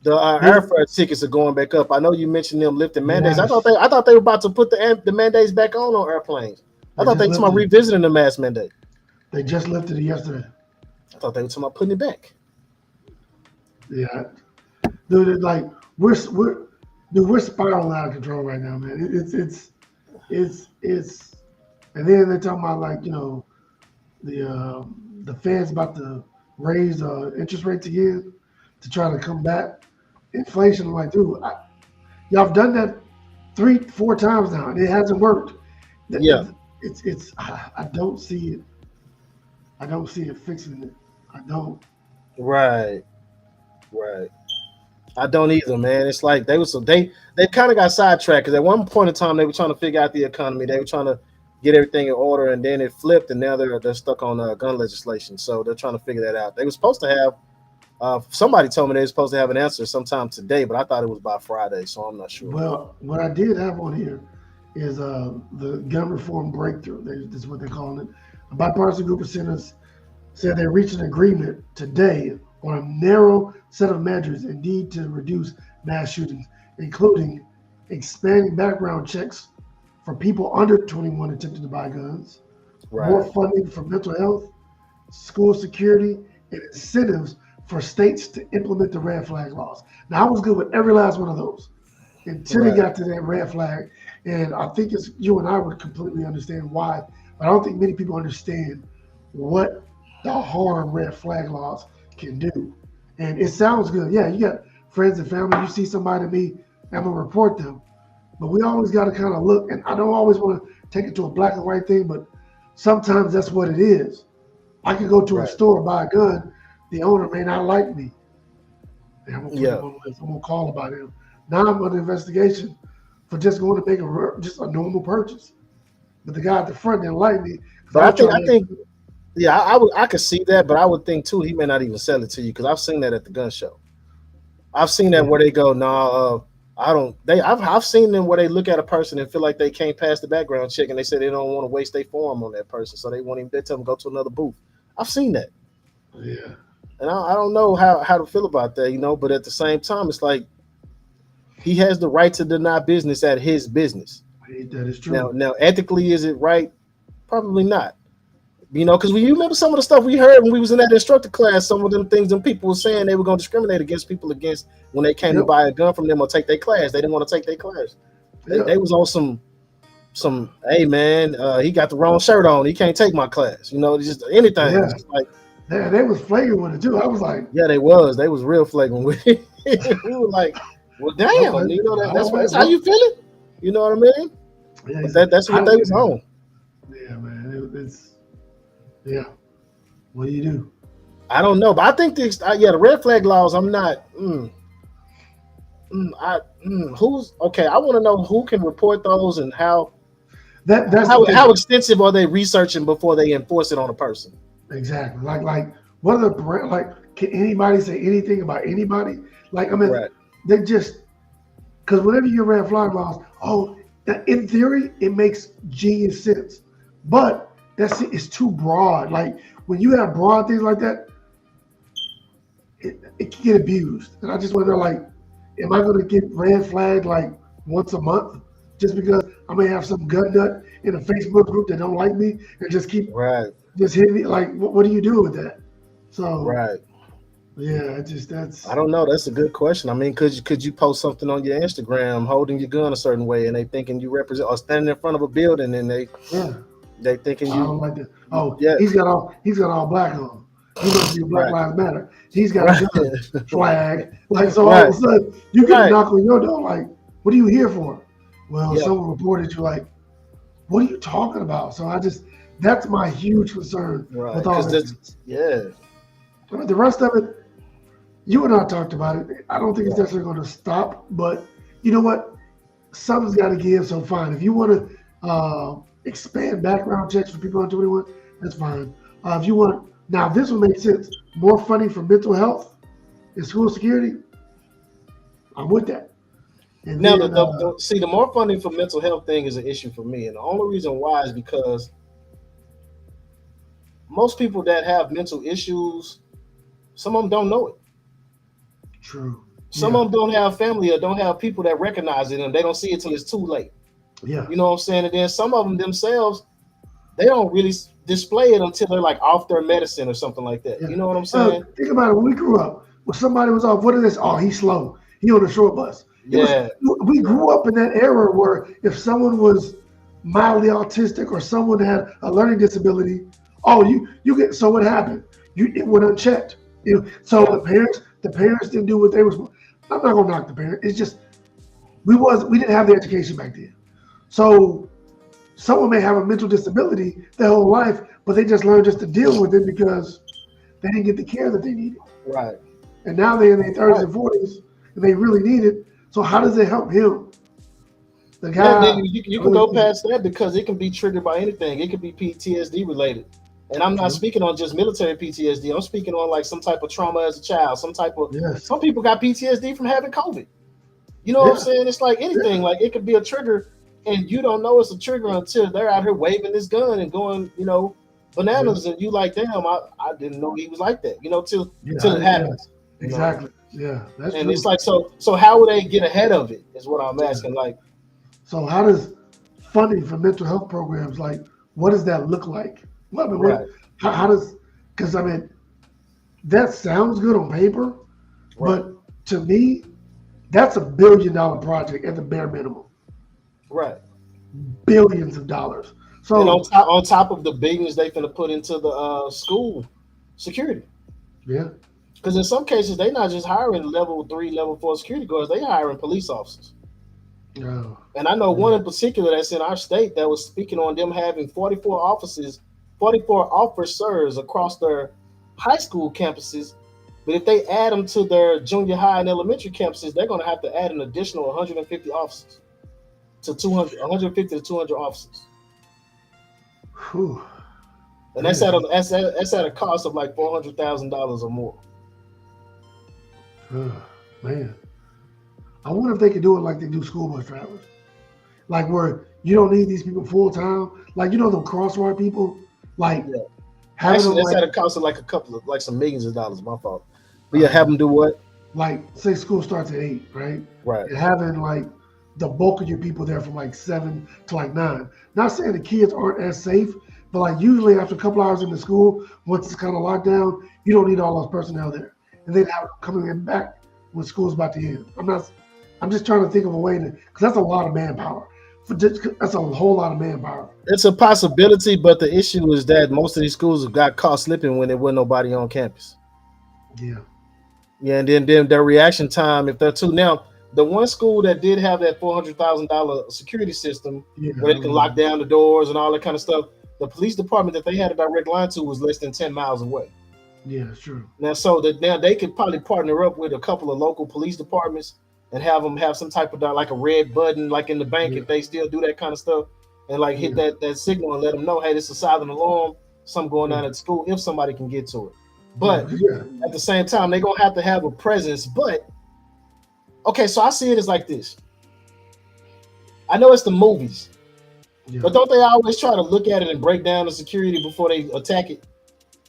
the airfare tickets are going back up. I know you mentioned them lifting mandates. Yes. I thought they were about to put the mandates back on airplanes. I thought they were talking about revisiting the mask mandate. They just lifted it yesterday. I thought they were talking about putting it back. Yeah, dude, like we're spiraling out of control right now, man. It's and then they're talking about like the Fed's about to raise interest rates again to try to combat inflation. I'm like, dude, y'all have done that 3-4 times now, and it hasn't worked. Yeah, it's I don't see it. I don't see it fixing it. I don't. Right. I don't either, man. It's like they kind of got sidetracked because at one point in time they were trying to figure out the economy. They were trying to get everything in order, and then it flipped, and now they're stuck on gun legislation. So they're trying to figure that out. They were supposed to have. Somebody told me they were supposed to have an answer sometime today, but I thought it was by Friday, so I'm not sure. Well, what I did have on here is the gun reform breakthrough. This is what they're calling it. A bipartisan group of senators said they reached an agreement today on a narrow set of measures indeed to reduce mass shootings, including expanding background checks for people under 21 attempting to buy guns, more Right, funding for mental health, school security, and incentives for states to implement the red flag laws. Now, I was good with every last one of those until they right, got to that red flag. And I think it's you and I would completely understand why, but I don't think many people understand what the harm red flag laws can do. And it sounds good. Yeah, you got friends and family, you see somebody to me, I'm gonna report them. But we always gotta kind of look, and I don't always want to take it to a black and white thing, but sometimes that's what it is. I could go to a right. store, buy a gun, the owner may not like me. And I'm gonna put him Yeah. on the list. I'm gonna call about him. Now I'm under investigation for just going to make just a normal purchase. But the guy at the front didn't like me because But I I was think trying I to. think yeah, I could see that, but I would think too he may not even sell it to you because I've seen that at the gun show. I've seen that Yeah, where they go, no, I don't. I've seen them where they look at a person and feel like they can't pass the background check, and they say they don't want to waste their form on that person, so they want him. They tell them go to another booth. I've seen that, yeah, and I don't know how to feel about that, But at the same time, it's like he has the right to deny business at his business. that is Now, true. now, ethically, is it right? Probably not. Because you remember some of the stuff we heard when we was in that instructor class, some of them things and people were saying they were going to discriminate against people against when they came to Yep, buy a gun from them or take their class. They didn't want to take their class. They yep, was on some. Hey man, he got the wrong shirt on. He can't take my class. It's just anything. yeah. It's just like They was flagrant with it too. I was like, yeah, they was real flagrant with it. We were like, well, damn. That's how well, you feel it. You know what I mean? yeah, But that's I what they was on. yeah, man, it's yeah. What do you do? I don't know, but I think the red flag laws. I'm not. Who's okay? I want to know who can report those and how That's the how thing. how extensive are they researching before they enforce it on a person? Exactly. Like what are like? Can anybody say anything about anybody? Like I mean, Right, they just because whenever you red flag laws, oh, in theory it makes genius sense, but it's too broad. Like when you have broad things like that, it can get abused. And I just wonder, like, am I going to get red flagged like once a month just because I may have some gun nut in a Facebook group that don't like me and just keep right, just hitting me? Like, what do you do with that? So right. yeah, it just that's I don't know. That's a good question. I mean, could you post something on your Instagram holding your gun a certain way, and they thinking you represent, or standing in front of a building, and yeah. they thinking I don't you, like that. Oh, yeah, he's got all black on. He must be a Black right, Lives Matter. He's got right, a gun flag. Like so, all right, of a sudden you get a right, knock on your door. Like, what are you here for? Well, yeah, someone reported you. Like, what are you talking about? So that's my huge concern right. with all Because this. that's yeah, I mean, the rest of it, you and I talked about it. I don't think it's right, necessarily going to stop, but you know what? Something's got to give. So fine. If you want to expand background checks for people under 21, that's fine. If you want, now this will make sense. More funding for mental health and school security. I'm with that. And Now, then, see, the more funding for mental health thing is an issue for me, and the only reason why is because most people that have mental issues, some of them don't know it. true. Some Yeah. of them don't have family or don't have people that recognize it, and they don't see it till it's too late. Yeah. You know what I'm saying? And then some of them themselves, they don't really display it until they're like off their medicine or something like that. Yeah. You know what I'm saying? Think about it. When we grew up, when somebody was off, what is this? Oh, he's slow. He on the short bus. It was. Yeah, We yeah, grew up in that era where if someone was mildly autistic or someone had a learning disability, oh, you get. So what happened? It went unchecked. So yeah, the parents didn't do what they was. I'm not gonna knock the parents. It's just we didn't have the education back then. So someone may have a mental disability their whole life, but they just learned just to deal with it because they didn't get the care that they needed. right, And now they're in their 30s right, and 40s, and they really need it. So how does it help him? The Yeah, guy. then you can go past that because it can be triggered by anything. It could be PTSD related. And I'm not True. speaking on just military PTSD. I'm speaking on like some type of trauma as a child, some type of Yes. some people got PTSD from having COVID. You know what I'm Yeah. saying? It's like Yeah. anything. Like it could be a trigger, and you don't know it's a trigger until they're out here waving this gun and going, Yeah. bananas, and you like, damn, I didn't know he was like that. Yeah. Till it Yeah. happens. You know, Exactly. Yeah. That's and it's true. like so how would they get ahead of it? Is what I'm Yeah. asking. Like, So how does funding for mental health programs, like, what does that look like? Well, I mean, right, how does, because I mean, that sounds good on paper, right, but to me, that's $1 billion project at the bare minimum. right. Billions of dollars. And So, on top of the billions they finna put into the school security. yeah. Because in some cases, they're not just hiring level 3, level 4 security guards, they hiring police officers. Oh, And I know yeah. one in particular that's in our state that was speaking on them having 44 offices, 44 officers across their high school campuses. But if they add them to their junior high and elementary campuses, they're going to have to add an additional 150 officers to 200, 150 to 200 officers. Whew. And that's at a cost of like $400,000 or more. Oh, man. I wonder if they could do it like they do school bus drivers. Like where you don't need these people full time. Like, the crosswalk people, like Yeah. having Actually, them that's at like, a cost of like some millions of dollars. My fault. But yeah, have them do what? say school starts at 8, right? Right. And having like the bulk of your people there from like 7 to like 9. Not saying the kids aren't as safe, but like usually after a couple hours in the school, once it's kind of locked down, you don't need all those personnel there. And then have them coming in back when school's about to end. I'm just trying to think of a way to, because that's a lot of manpower. That's a whole lot of manpower. It's a possibility, but the issue is that most of these schools have got caught slipping when there wasn't nobody on campus. Yeah. Yeah, and then their reaction time, if they're too now, the one school that did have that $400,000 security system Yeah. where they can lock down the doors and all that kind of stuff, the police department that they had a direct line to was less than 10 miles away. Yeah, it's true. Now, so that now they could probably partner up with a couple of local police departments and have them have some type of like a red button, like in the bank, Yeah. if they still do that kind of stuff, and like hit Yeah. that signal and let them know, hey, this is a silent alarm, something going on at school, if somebody can get to it. But Yeah. at the same time, they're gonna have to have a presence. But okay, so I see it as like this. I know it's the movies, Yeah. but don't they always try to look at it and break down the security before they attack it?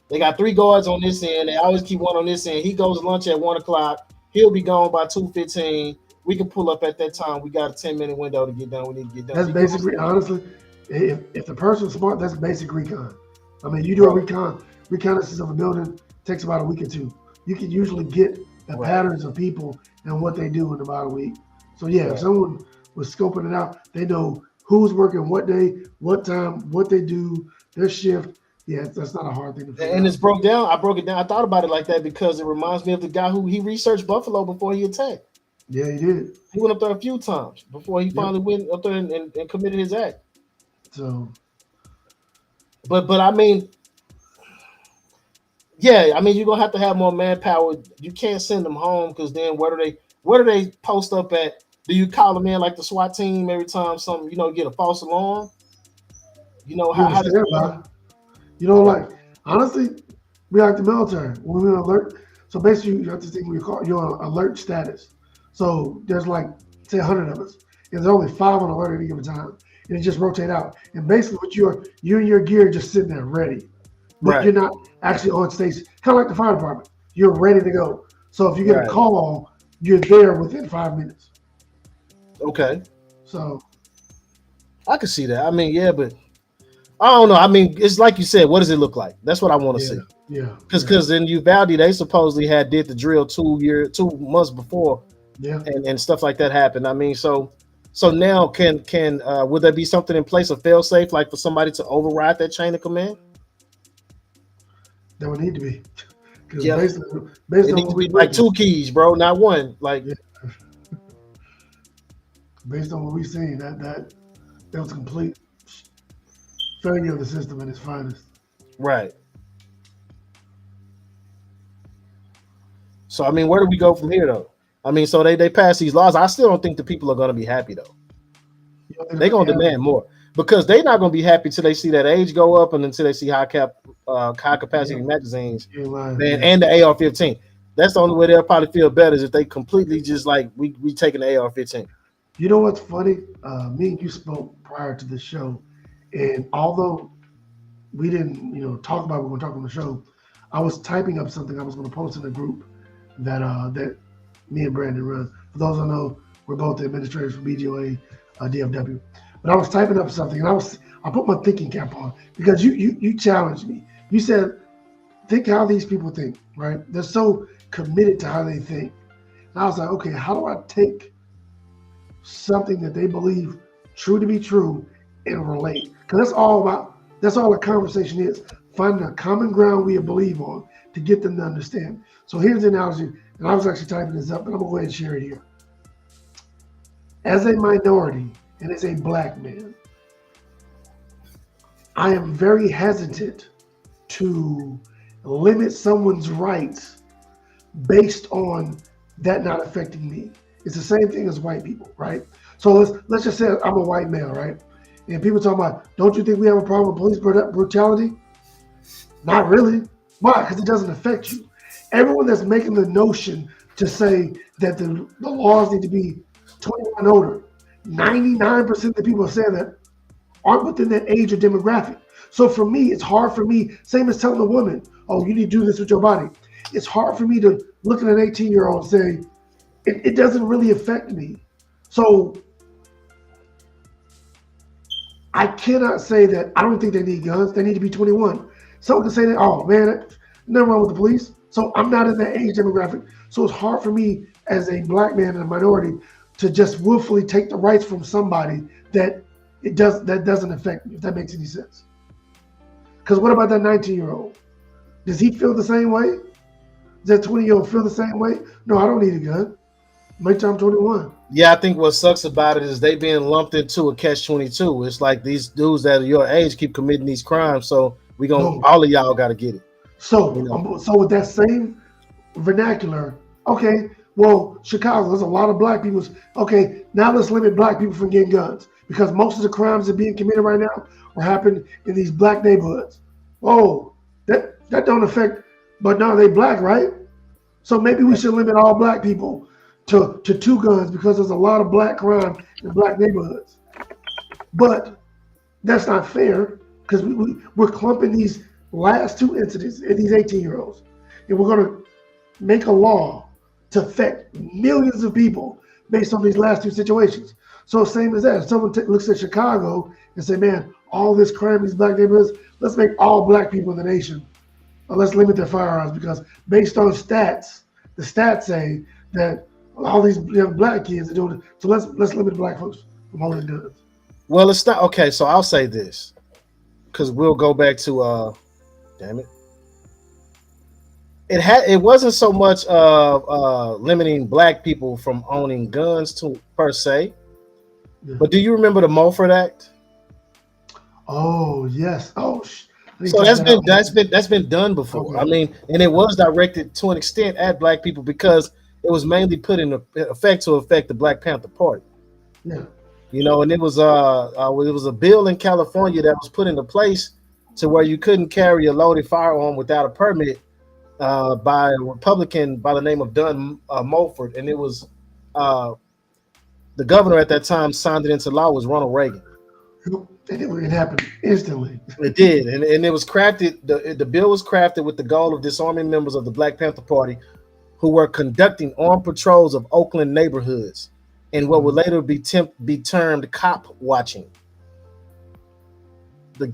They got 3 guards on this end. They always keep one on this end. He goes to lunch at 1 o'clock. He'll be gone by 2:15. We can pull up at that time. We got a 10-minute window to get done. We need to get done. That's basically, honestly, if the person's smart, that's basic recon. I mean, you do a reconnaissance of a building, takes about a week or 2. You can usually get the patterns of people and what they do in about a week. So yeah, if someone was scoping it out, they know who's working what day, what time, what they do, their shift. Yeah, that's not a hard thing to figure out. And it's broke down. I broke it down. I thought about it like that because it reminds me of the guy who he researched Buffalo before he attacked. Yeah, he did. He went up there a few times before he finally went up there and committed his act. So, but I mean, yeah, I mean you're gonna have to have more manpower. You can't send them home because then where do they post up at? Do you call them in like the SWAT team every time something get a false alarm? How does like honestly, we like the military. When we alert, so basically you have to think you're on alert status. So there's like say 100 of us, and there's only 5 on alert at any given time, and it just rotate out. And basically, what you and your gear just sitting there ready, but you're not actually on station. Kind of like the fire department, you're ready to go. So if you get a call, you're there within 5 minutes. Okay. So I can see that. I mean, yeah, but I don't know. I mean, it's like you said. What does it look like? That's what I want to see. Yeah. Because in Uvalde, they supposedly did the drill 2 months before. Yeah. And stuff like that happened. I mean, so now can would there be something in place, a fail safe, like for somebody to override that chain of command? That would need to be. Yeah. Based it on needs to be like 2 keys, bro, not one. Like based on what we've seen, that was complete failure of the system at its finest. Right. So I mean, where do we go from here though? I mean, so they pass these laws. I still don't think the people are going to be happy though. They're going to demand more because they're not going to be happy until they see that age go up and until they see high capacity magazines and the AR-15. That's the only way they'll probably feel better is if they completely just like we taking the AR-15. You know what's funny? Me and you spoke prior to the show, and although we didn't, talk about what we're talking on the show, I was typing up something I was going to post in the group that that me and Brandon run. For those who know, we're both the administrators for BGOA, DFW. But I was typing up something, and I put my thinking cap on because you challenged me. You said, think how these people think, right? They're so committed to how they think. And I was like, okay, how do I take something that they believe true to be true and relate? Because that's all the conversation is. Finding a common ground we believe on to get them to understand. So here's the analogy, and I was actually typing this up, and I'm going to go ahead and share it here. As a minority and as a black man, I am very hesitant to limit someone's rights based on that not affecting me. It's the same thing as white people, right? So let's just say I'm a white male, right? And people talk about, don't you think we have a problem with police brutality? Not really. Why? Because it doesn't affect you. Everyone that's making the notion to say that the laws need to be 21 older, 99% of the people saying that aren't within that age or demographic. So for me, it's hard for me, same as telling a woman, oh, you need to do this with your body. It's hard for me to look at an 18-year-old and say, it doesn't really affect me. So I cannot say that I don't think they need guns. They need to be 21. Someone can say that, oh man, nothing wrong with the police. So I'm not in that age demographic. So it's hard for me as a black man in a minority to just willfully take the rights from somebody that doesn't affect me, if that makes any sense. Because what about that 19-year-old? Does he feel the same way? Does that 20-year-old feel the same way? No, I don't need a gun. Wait till I'm 21. Yeah, I think what sucks about it is they being lumped into a catch-22. It's like these dudes that are your age keep committing these crimes, so all of y'all got to get it. So, so with that same vernacular, okay, well, Chicago, there's a lot of black people. Okay, now let's limit black people from getting guns because most of the crimes that are being committed right now are happening in these black neighborhoods. Oh, that don't affect, but no, they black, right? So maybe we should limit all black people to 2 guns because there's a lot of black crime in black neighborhoods. But that's not fair because we're clumping these last 2 incidents in these 18-year-olds. And we're going to make a law to affect millions of people based on these last 2 situations. So same as that. If someone looks at Chicago and say, man, all this crime in these black neighborhoods, let's make all black people in the nation. Let's limit their firearms because based on stats, the stats say that all these black kids are doing it. So let's limit black folks from holding guns. Well, it's not okay. So I'll say this because we'll go back to damn it. It wasn't so much limiting black people from owning guns per se, but do you remember the Mulford Act? Oh yes. Oh. So that's been done before. Okay. I mean, and it was directed to an extent at black people because it was mainly put in effect to affect the Black Panther Party. Yeah. And it was a bill in California that was put into place to where you couldn't carry a loaded firearm without a permit by a Republican by the name of Dunn Mulford, and it was the governor at that time signed it into law was Ronald Reagan. It happened instantly. It did, and it was crafted. The bill was crafted with the goal of disarming members of the Black Panther Party who were conducting armed patrols of Oakland neighborhoods in what would later be termed cop watching. It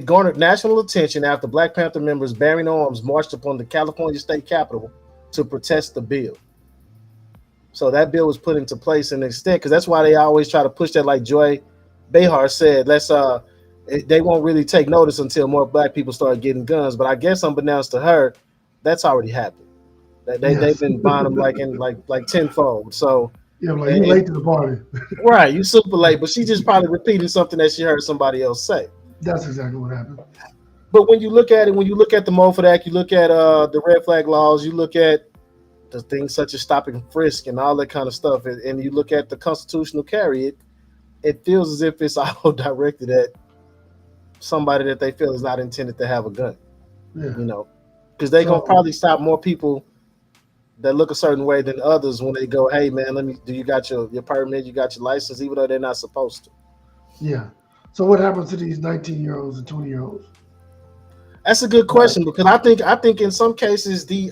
garnered national attention after Black Panther members bearing arms marched upon the California state capitol to protest the bill. So that bill was put into place in an extent because that's why they always try to push that, like Joy Behar said, they won't really take notice until more black people start getting guns. But I guess unbeknownst to her, that's already happened. They've been buying them like tenfold. So you're late to the party. Right, you super late, but she just probably repeated something that she heard somebody else say. That's exactly what happened. But when you look at it, when you look at the Mulford Act, you look at the red flag laws, you look at the things such as stop and frisk and all that kind of stuff, and you look at the constitutional carry, it feels as if it's all directed at somebody that they feel is not intended to have a gun. Yeah. You know, because they're gonna So- probably stop more people that look a certain way than others when they go, "Hey man, do you got your permit? You got your license?" Even though they're not supposed to. Yeah. So what happens to these 19-year-olds and 20-year-olds? That's a good question because I think in some cases the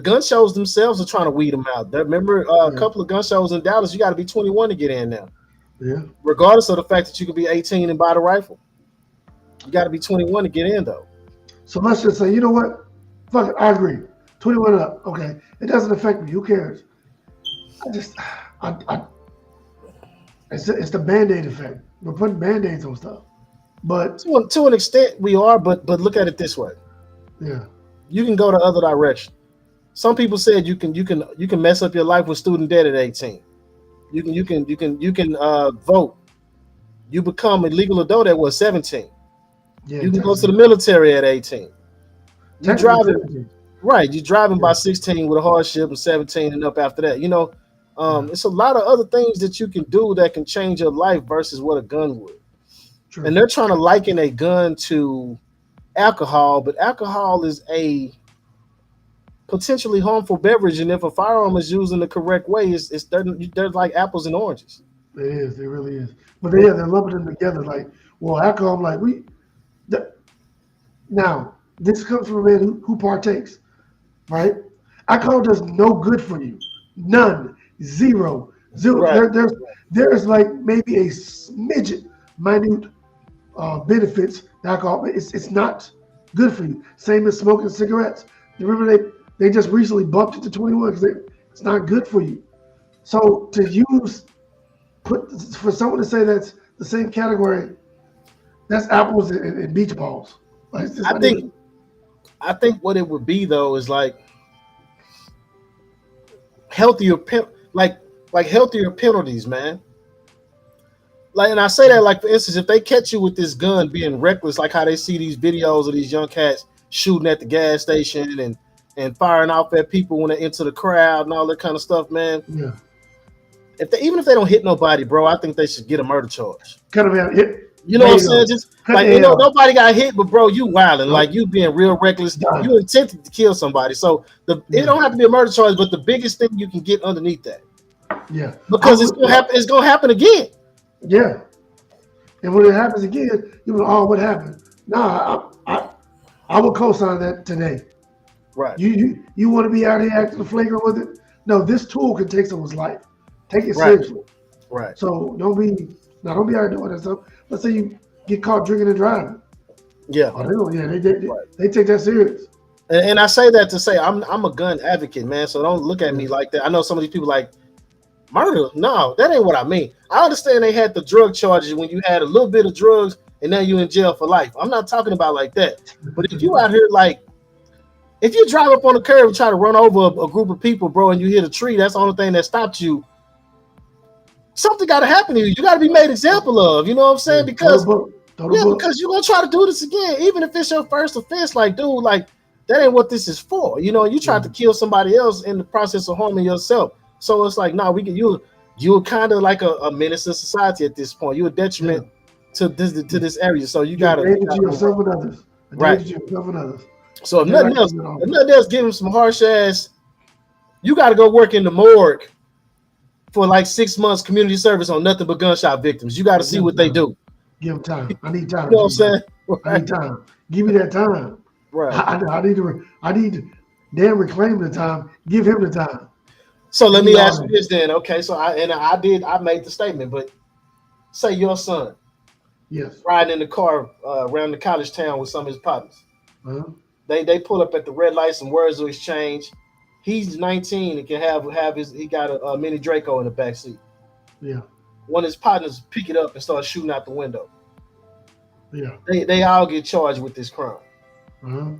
gun shows themselves are trying to weed them out. Remember a couple of gun shows in Dallas, you got to be 21 to get in now. Yeah. Regardless of the fact that you could be 18 and buy the rifle. You got to be 21 to get in though. So let's just say, you know what? Fuck it, I agree. 21 and up. Okay. It doesn't affect me. Who cares? It's the Band-Aid effect. We're putting Band-Aids on stuff. But to an extent we are, but look at it this way. yeah. You can go the other direction. Some people said you can mess up your life with student debt at 18. You can vote. You become a legal adult at 17. Yeah. You can go to the military at 18. You're driving, right? You're driving by 16 with a hardship, and 17 and up after that. You know, it's a lot of other things that you can do that can change your life versus what a gun would. True. And they're trying to liken a gun to alcohol, but alcohol is a potentially harmful beverage, and if a firearm is used in the correct way, they're like apples and oranges. It is. It really is. But they're lumping them together. Like, well, alcohol. I'm like, now this comes from a man who partakes, right? Alcohol does no good for you. None. Zero. Right. There's like maybe a smidget, minute benefits. Alcohol. It's not good for you. Same as smoking cigarettes. Remember they just recently bumped it to 21 because it's not good for you. So for someone to say that's the same category, that's apples and beach balls. Like, I think what it would be though is like healthier penalties, man. Like, and I say that like, for instance, if they catch you with this gun being reckless, like how they see these videos of these young cats shooting at the gas station and firing off at people when they enter the crowd and all that kind of stuff, man. Yeah. Even if they don't hit nobody, bro, I think they should get a murder charge. Kind of hit. You know what I'm saying? Just like, nobody got hit, but bro, you wilding, like you being real reckless. You intended to kill somebody, so it don't have to be a murder charge, but the biggest thing you can get underneath that, yeah, because it's gonna happen. It's gonna happen again. Yeah, and when it happens again, you go, oh, what happened? Nah, I would co-sign that today. Right. You want to be out here acting flagrant with it? No, this tool can take someone's life. Take it seriously. Right. So don't be out here doing that stuff. Let's say you get caught drinking and driving. Yeah. They take that serious. And I say that to say I'm a gun advocate, man. So don't look at me like that. I know some of these people like murder. No, that ain't what I mean. I understand they had the drug charges when you had a little bit of drugs and now you in jail for life. I'm not talking about like that. But if you out here like, if you drive up on the curb and try to run over a group of people, bro, and you hit a tree, that's the only thing that stopped you. Something got to happen to you. You got to be made example of. You know what I'm saying? Because because you're gonna try to do this again, even if it's your first offense. Like, dude, like that ain't what this is for. You know, you tried to kill somebody else in the process of harming yourself. So it's like, no, you're kind of like a menace to society at this point. You're a detriment to this area. So you gotta yourself and others. Right. Yourself and others. So if nothing else, give him some harsh ass. You got to go work in the morgue for like 6 months community service on nothing but gunshot victims. You got to see what they do. Give them time. I need time. You know what I'm saying? I need time. Give me that time. Right. I need to damn reclaim the time. Give him the time. So let me ask you this then. Okay. So I made the statement, but say your son, yes, riding in the car around the college town with some of his partners. Uh-huh. They pull up at the red lights and words will exchange. He's 19 and can he got a mini Draco in the back seat. Yeah. One of his partners pick it up and start shooting out the window. Yeah. They all get charged with this crime. Uh-huh.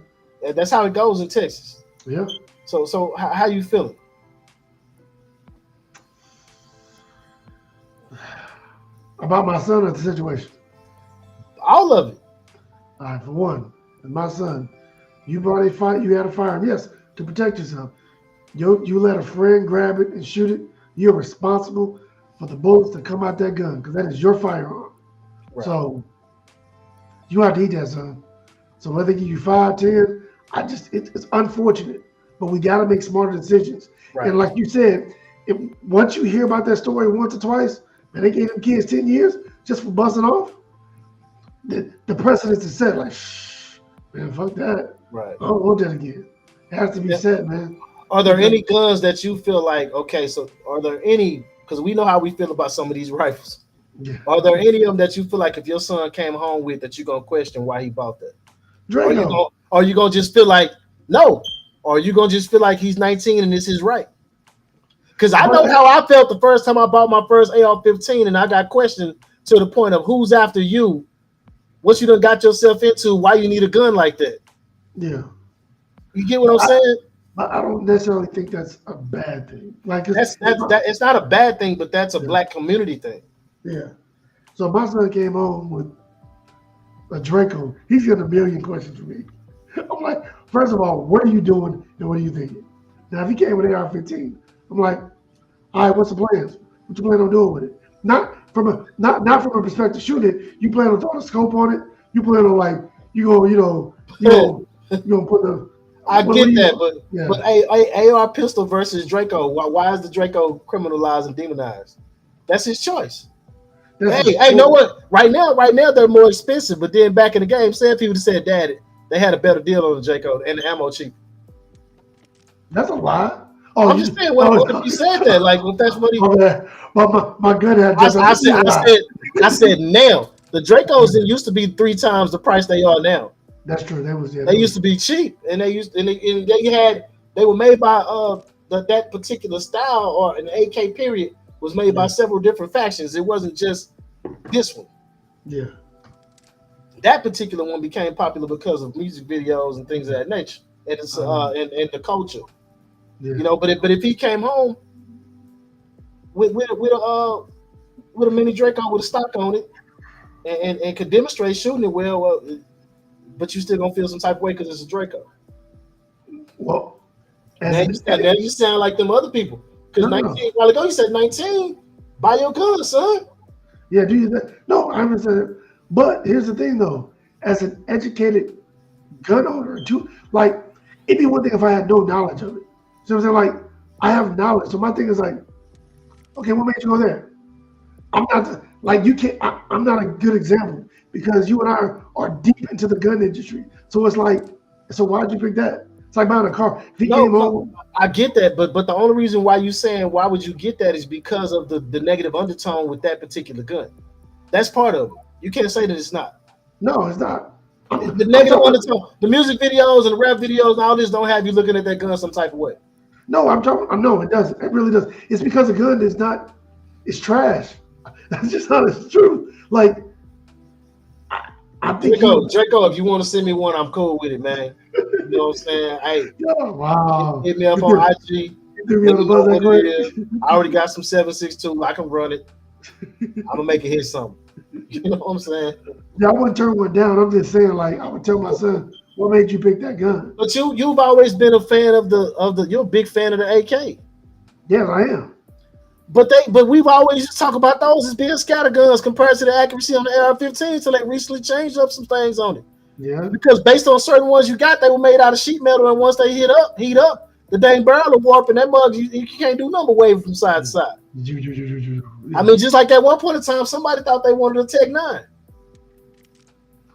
That's how it goes in Texas. Yeah. So how you feeling? About my son or the situation? All of it. All right, for one, my son, you brought a fire, you had a firearm. Yes, to protect yourself. You let a friend grab it and shoot it. You're responsible for the bullets that come out that gun because that is your firearm. Right. So you have to eat that, son. So whether they give you 5, 10, it's unfortunate, but we got to make smarter decisions. Right. And like you said, once you hear about that story once or twice, and they gave them kids 10 years just for busting off, the precedence is set. Like, shh, man, fuck that. Right. I don't want that again. It has to be set, man. Are there any guns that you feel like, okay, so are there any, because we know how we feel about some of these rifles. Yeah. Are there any of them that you feel like if your son came home with that you're going to question why he bought that? Draco. Or you going to just feel like, no. Or you going to just feel like he's 19 and this is right? Because I know how I felt the first time I bought my first AR-15 and I got questioned to the point of who's after you, what you done got yourself into, why you need a gun like that. Yeah. You get what I'm saying? But I don't necessarily think that's a bad thing. Like it's not a bad thing, but that's a black community thing. Yeah. So my son came home with a Draco. He's got a million questions for me. I'm like, first of all, what are you doing and what are you thinking? Now, if he came with AR-15, I'm like, all right, what's the plans? What you plan on doing with it? Not from a perspective shooting it. You plan on throwing a scope on it. You plan on like you gonna put the. I get that, but AR pistol versus Draco. Why is the Draco criminalized and demonized? That's his choice. Hey, know what? Right now they're more expensive. But then back in the game, say if he would have said, "Daddy, they had a better deal on the Draco and the ammo cheap." That's a lie. I'm just saying, what if you said that? Like, if that's what he. But my gun had. I said now the Dracos used to be 3 times the price they are now. That's true. They used to be cheap, and they were made by that particular style or an AK period was made by several different factions. It wasn't just this one. Yeah. That particular one became popular because of music videos and things of that nature, and it's and the culture. Yeah. You know, but if he came home with a mini Draco with a stock on it and could demonstrate shooting it well, but you still gonna feel some type of way because it's a Draco. Well, now you sound like them other people. Because 19 while ago you said 19, buy your gun, son. Yeah, do you that? No, I understand. But here's the thing though, as an educated gun owner, like it'd be one thing if I had no knowledge of it. So I'm saying, like, I have knowledge. So my thing is like, okay, what made you go there? I'm not like you can't. I'm not a good example because you and I are deep into the gun industry. So it's like, so why'd you pick that? It's like buying a car. If he came home, I get that, but the only reason why you saying why would you get that is because of the negative undertone with that particular gun. That's part of it. You can't say that it's not. No, it's not. The negative undertone, the music videos and the rap videos and all this don't have you looking at that gun some type of way. No, no, it doesn't. It really doesn't. It's because the gun is not. It's trash. That's just how it's true. Like, I think Draco, if you want to send me one, I'm cool with it, man. You know what I'm saying? Hey, wow. Hit me up on IG. I already got some 7.62. I can run it. I'm gonna make it hit something. You know what I'm saying? Yeah, I wouldn't turn one down. I'm just saying, like, I would tell my son, what made you pick that gun? But you've always been a fan of the you're a big fan of the AK. Yes, I am. But we've always just talked about those as being scatter guns compared to the accuracy on the AR-15, so they recently changed up some things on it. Yeah. Because based on certain ones you got, they were made out of sheet metal, and once they heat up, the dang barrel will warp, and that mug you can't do nothing but wave from side to side. I mean, just like at one point in time, somebody thought they wanted a Tech 9.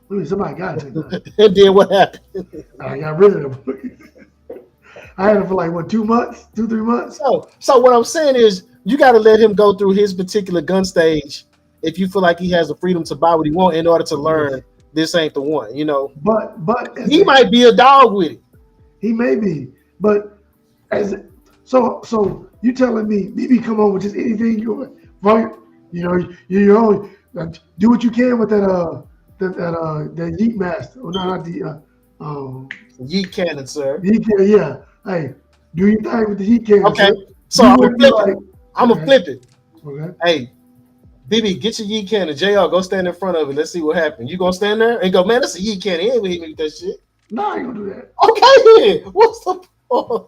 I mean, somebody got a Tech 9. And then what happened? I got rid of them. I had it for like what, 2 months, 3 months. So what I'm saying is, you got to let him go through his particular gun stage if you feel like he has the freedom to buy what he wants in order to learn this ain't the one, you know. But he might be a dog with it. He may be, but so you telling me BB come on with just anything you do what you can with that Yeet Master, or not the Yeet Cannon, sir. Yeah. Hey, do your thing with the Yeet Cannon. Okay, sir. so I'm gonna flip it. Okay. Hey, BB, get your Yeet Cannon. JR, go stand in front of it. Let's see what happens. You gonna stand there and go, man, that's a Yeet Cannon. He ain't gonna hit me with that shit. No, I ain't gonna do that. Okay, then. What's the Oh,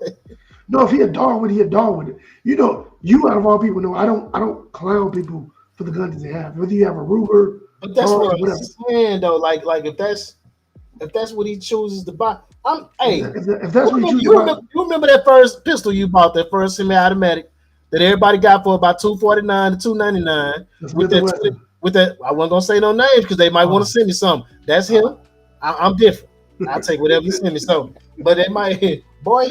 No, if he a dog with it, he a dog with it. You know, you out of all people know I don't clown people for the gun that they have. Whether you have a Ruger, but that's Taurus, what or I'm whatever. saying though. Like if that's what he chooses to buy, I'm If, hey. that, if that's what you choose to buy, You remember that first pistol you bought, that first semi-automatic that everybody got for about $249 to $299 the with Smith and that Wesson. with that. I wasn't gonna say no names because they might want to Oh, send me something. That's him. I'm different. I'll take whatever you send me. So, but they might, boy,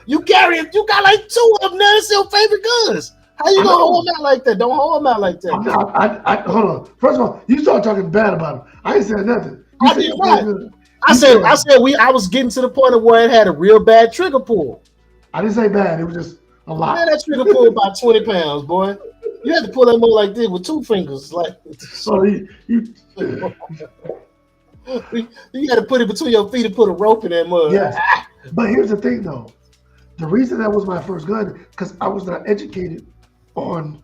you carry it. You got like two of them. Now it's your favorite guns. How you I gonna hold know. them out like that? Don't hold them out like that. I'm not. Hold on. First of all, you start talking bad about him. I ain't said nothing. You I said did your not. favorite gun. I You said, said I was getting to the point of where it had a real bad trigger pull. I didn't say bad. It was just a Man, lot. that trigger pull about 20 pounds, boy. You had to pull that more like this with two fingers. Like So you you had to put it between your feet and put a rope in that mud. yes. But here's the thing, though. The reason that was my first gun because I was not educated on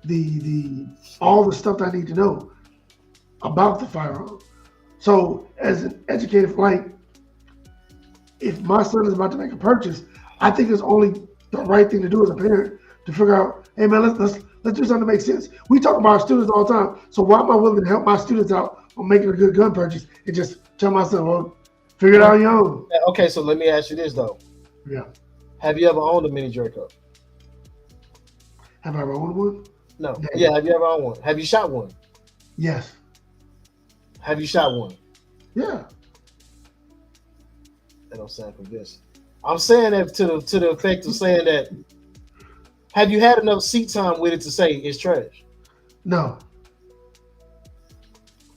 the all the stuff that I need to know about the firearm. So as an educated, like if my son is about to make a purchase, I think it's only the right thing to do as a parent to figure out, hey man, let's do something to make sense. We talk about our students all the time, so why am I willing to help my students out on making a good gun purchase and just tell my son, well, figure it out on your own. Okay, so let me ask you this though. Yeah. Have you ever owned a mini Draco? Have I ever owned one? No. Yeah. Yeah, have you ever owned one? Have you shot one? Yes. Have you shot one? Yeah. That don't sound convincing. I'm saying that to the effect of saying that have you had enough seat time with it to say it's trash? No.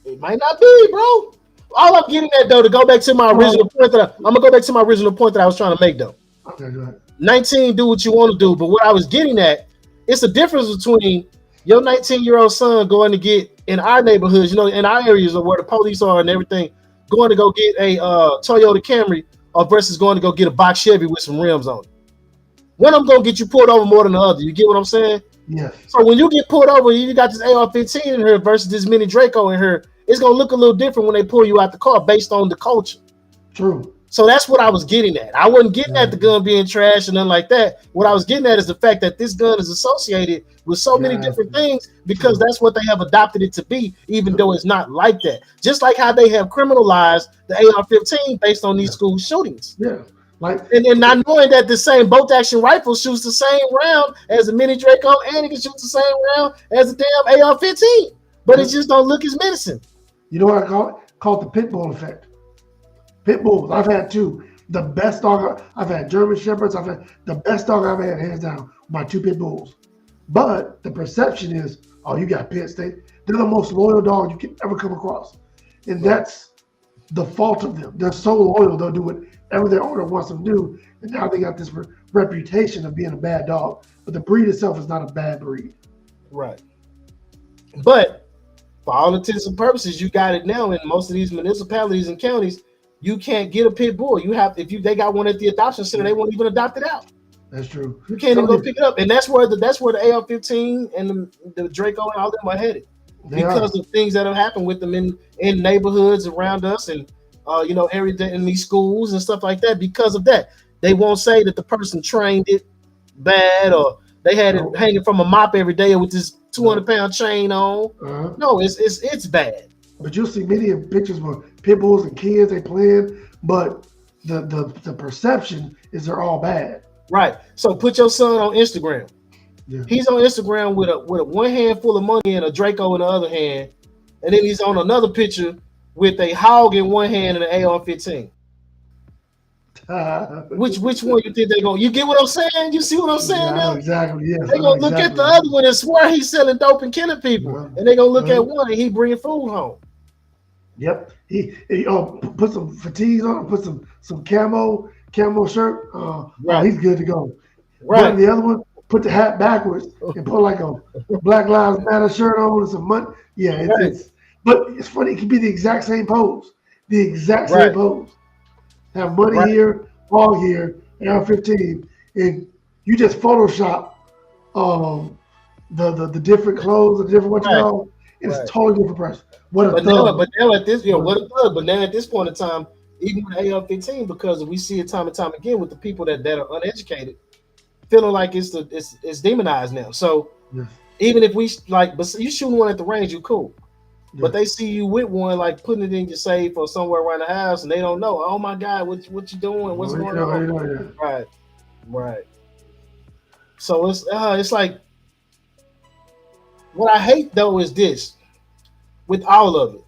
It might not be, bro. All I'm getting at though, to go back to my original point I'm gonna go back to my original point that I was trying to make though. Okay, go ahead. 19, do what you want to do, but what I was getting at, it's the difference between your 19-year-old son going to get in our neighborhoods, you know, in our areas of where the police are and everything, going to go get a Toyota Camry or versus going to go get a box Chevy with some rims on it. One of them gonna get you pulled over more than the other. You get what I'm saying? Yes. So when you get pulled over, you got this AR-15 in here versus this mini Draco in here. It's gonna look a little different when they pull you out the car based on the culture. True. So that's what I was getting at. I wasn't getting at the gun being trash and nothing like that. What I was getting at is the fact that this gun is associated with so many different things because that's what they have adopted it to be, even though it's not like that. Just like how they have criminalized the AR-15 based on these school shootings. Yeah. Like And not knowing that the same bolt action rifle shoots the same round as a mini Draco and it can shoot the same round as a damn AR-15, but it just don't look as menacing. you know what I call it? Called the pit bull effect. Pit bulls. I've had two. The best dog. I've had German shepherds. I've had the best dog I've had, hands down, my two pit bulls. But the perception is, oh, you got pits. They're the most loyal dog you can ever come across, and that's the fault of them. They're so loyal, they'll do whatever their owner wants them to do, and now they got this reputation of being a bad dog. But the breed itself is not a bad breed. Right. But for all intents and purposes, you got it now in most of these municipalities and counties. You can't get a pit bull. You have they got one at the adoption center, they won't even adopt it out. That's true. You can't even go pick it up, and that's where the AR-15 and the Draco and all them are headed because of things that have happened with them in neighborhoods around us and everything in these schools and stuff like that. Because of that, they won't say that the person trained it bad or they had it hanging from a mop every day with this 200-pound chain on. No, it's bad. But you'll see many pictures with pit bulls and kids they playing, but the perception is they're all bad. Right. So put your son on Instagram. Yeah. He's on Instagram with a one hand full of money and a Draco in the other hand, and then he's on another picture with a hog in one hand and an AR-15. Which one you think they're going? You get what I'm saying? You see what I'm saying now? Exactly. Yeah. They're gonna look at the other one and swear he's selling dope and killing people, and they're gonna look at one and he bringing food home. Yep. He put some fatigues on, put some camo shirt. Right. He's good to go. Right. But the other one, put the hat backwards and put like a Black Lives Matter shirt on and some money. Yeah, but it's funny. It could be the exact same pose. The exact same pose. Have money here, all here, AR-15, and you just Photoshop the different clothes, the different what you know. It's a totally different person. What a thug. But now at this, what a thug. But now at this point in time, even with AR-15, because we see it time and time again with the people that are uneducated, feeling like it's demonized now. So Yes. even if we like, but you shooting one at the range, you cool. Yes. But they see you with one, like putting it in your safe or somewhere around the house, and they don't know. Oh my God, what you doing? What's going on? Yeah. Right, right. So it's like what I hate though is this with all of it.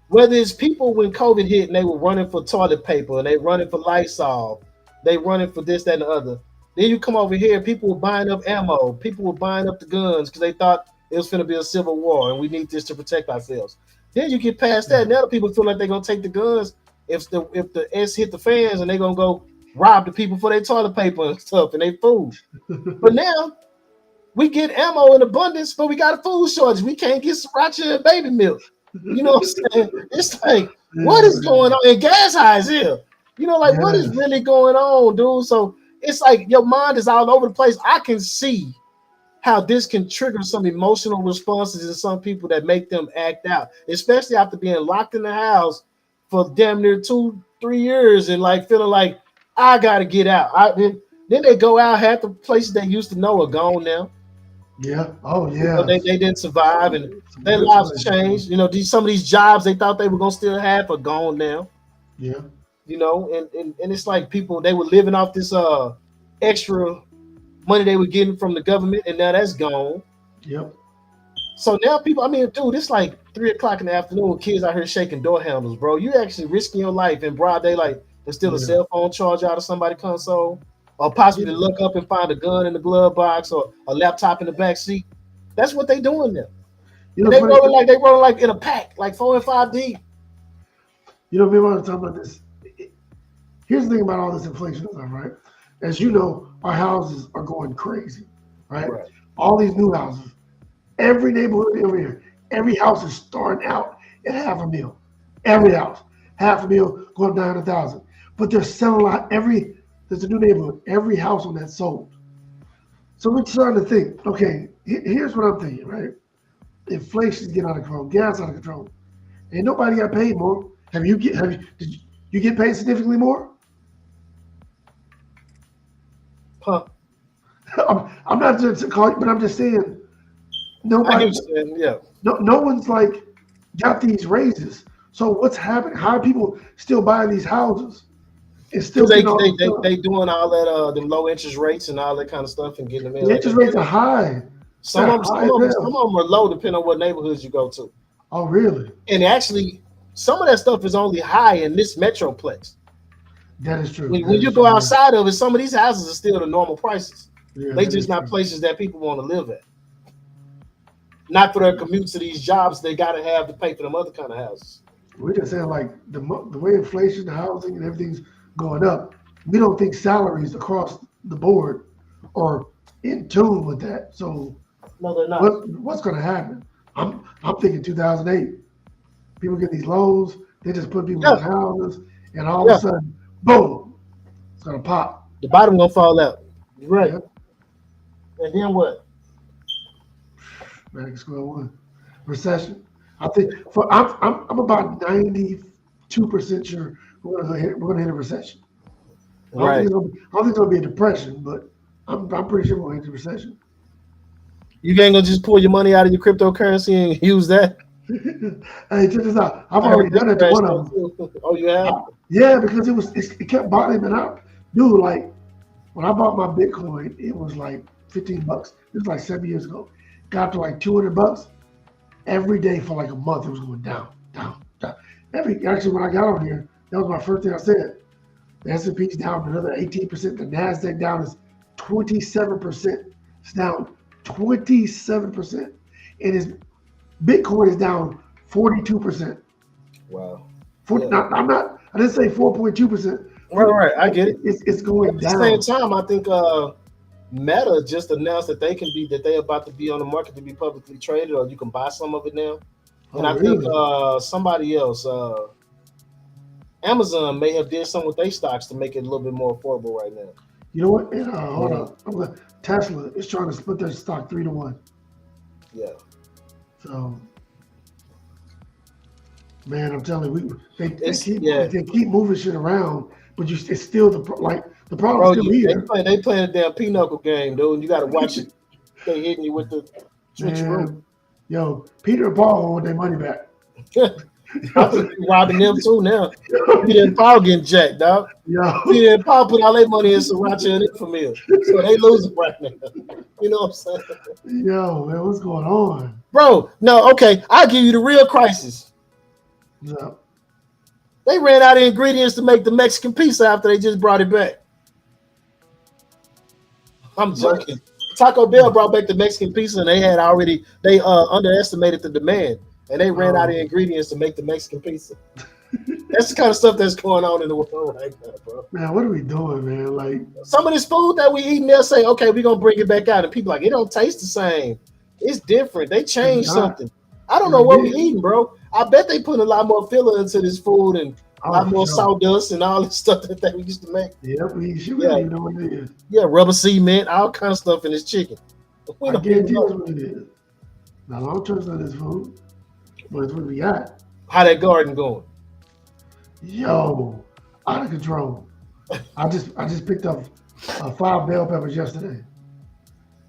Whether it's people when COVID hit and they were running for toilet paper and they running for Lysol, they running for this, that, and the other. Then you come over here, people were buying up ammo, people were buying up the guns because they thought it was going to be a civil war and we need this to protect ourselves. Then you get past that, and other people feel like they're gonna take the guns if the S hit the fans and they're gonna go rob the people for their toilet paper and stuff and their food. But now we get ammo in abundance, but we got a food shortage. We can't get sriracha and baby milk. You know what I'm saying? It's like, what is going on? And gas highs here. You know, like what is really going on, dude? So it's like your mind is all over the place. I can see how this can trigger some emotional responses in some people that make them act out, especially after being locked in the house for damn near 2-3 years and like feeling like I gotta get out. Then they go out. Half the places they used to know are gone now. Yeah. Oh yeah. You know, they didn't survive and their lives changed. You know, some of these jobs they thought they were gonna still have are gone now. Yeah. You know, and it's like people they were living off this extra money they were getting from the government, and now that's gone. Yep. So now people, I mean, dude, it's like 3 o'clock in the afternoon with kids out here shaking door handles, bro. You actually risking your life in broad daylight to steal a cell phone charger out of somebody's console, or possibly to look up and find a gun in the glove box or a laptop in the back seat. That's what they doing now. You know, they rolling like in a pack, like 4 and 5 deep. You know, we want to talk about this. Here's the thing about all this inflation stuff, right? As you know, our houses are going crazy, right? All these new houses, every neighborhood over here, every house is starting out at $500,000. Every house, $500,000 going down $100,000. But they're selling out there's a new neighborhood, every house on that sold. So we're starting to think, okay, here's what I'm thinking, right? Inflation's getting out of control, gas out of control. Ain't nobody got paid more. Did you get paid significantly more? Huh. I'm not just calling, but I'm just saying nobody. No one's like got these raises. So what's happening? How are people still buying these houses? It's still they doing all that them low interest rates and all that kind of stuff and getting them in. The interest rates are high. Some of them are low depending on what neighborhoods you go to. Oh, really? And actually, some of that stuff is only high in this metroplex. That is true. When you go outside of it, some of these houses are still the normal prices. Yeah, they just not places that people want to live at. Not for their commute to these jobs they got to have to pay for them other kind of houses. We're just saying like the way inflation, the housing, and everything's going up. We don't think salaries across the board are in tune with that. So no, they're not. What's going to happen? I'm thinking 2008. People get these loans. They just put people in houses, and all of a sudden, boom, it's going to pop. The bottom going to fall out. Right. Yeah. And then what? Back square one. Recession. I think I'm about 92% sure we're gonna hit a recession. Right. I don't think it's gonna be a depression, but I'm pretty sure we're gonna hit a recession. You ain't gonna just pull your money out of your cryptocurrency and use that? Hey, check this out. I've already done it to one of them. Oh, you have? Yeah, because it kept bottoming out. Dude, like when I bought my Bitcoin, it was like $15. This was like 7 years ago. Got to like $200. Every day for like a month, it was going down. Actually, when I got on here, that was my first thing I said. The S&P's down another 18%. The NASDAQ down is 27%. It's down 27%. And Bitcoin is down 42%. Wow. I didn't say 4.2%. Right. I get it. It's going down. At the same time, I think Meta just announced that they're about to be on the market to be publicly traded, or you can buy some of it now. And I think somebody else, Amazon may have did some with their stocks to make it a little bit more affordable right now. You know what? Hold on. Tesla is trying to split their stock 3-1. Yeah. So Man, I'm telling you, It's yeah, they keep moving shit around, but it's still the problem's bro. still here. They playing a damn pinochle game, dude. You got to watch it. They hitting you with the switcheroo. Man, yo, Peter and Paul want their money back. I think they robbing them too now. Peter and Paul getting jacked, dog. Yo, Peter and Paul put all their money in Sriracha and Infamil, so they losing right now. You know what I'm saying, yo, man, what's going on? bro? No, okay. I'll give you the real crisis. What's up? They ran out of ingredients to make the Mexican pizza after they just brought it back. I'm joking. Taco Bell brought back the Mexican pizza, and they underestimated the demand, and they ran out of ingredients to make the Mexican pizza. That's the kind of stuff that's going on in the world right now, bro. Man, what are we doing, man? Like some of this food that we eating, they'll say, "Okay, we're gonna bring it back out," and people like, "It don't taste the same. It's different. They changed something." I don't know what we eating, bro. I bet they put a lot more filler into this food and a lot more sawdust and all this stuff that we used to make. Yeah, we should really know what it is. Yeah, rubber cement, all kind of stuff in this chicken. I guarantee you what it is. Now, I don't trust on this food, but it's what we got. How that garden going? Yo, out of control. I just picked up 5 bell peppers yesterday,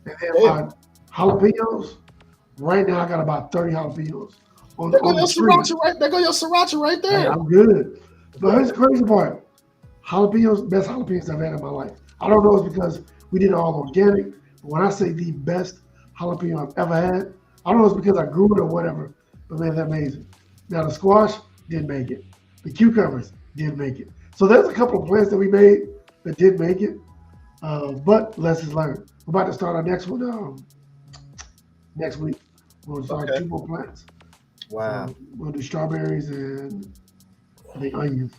and then my jalapenos. Right now, I got about 30 jalapenos on the street. There go your sriracha right there. Hey, I'm good. But here's the crazy part. Jalapenos, best jalapenos I've had in my life. I don't know if it's because we did it all organic, but when I say the best jalapeno I've ever had, I don't know if it's because I grew it or whatever, but man, that's amazing. Now, the squash didn't make it. The cucumbers didn't make it. So there's a couple of plants that we made that did make it, but lessons learned. We're about to start our next one next week. We'll start 2 more plants. Wow. We'll do strawberries and I think onions.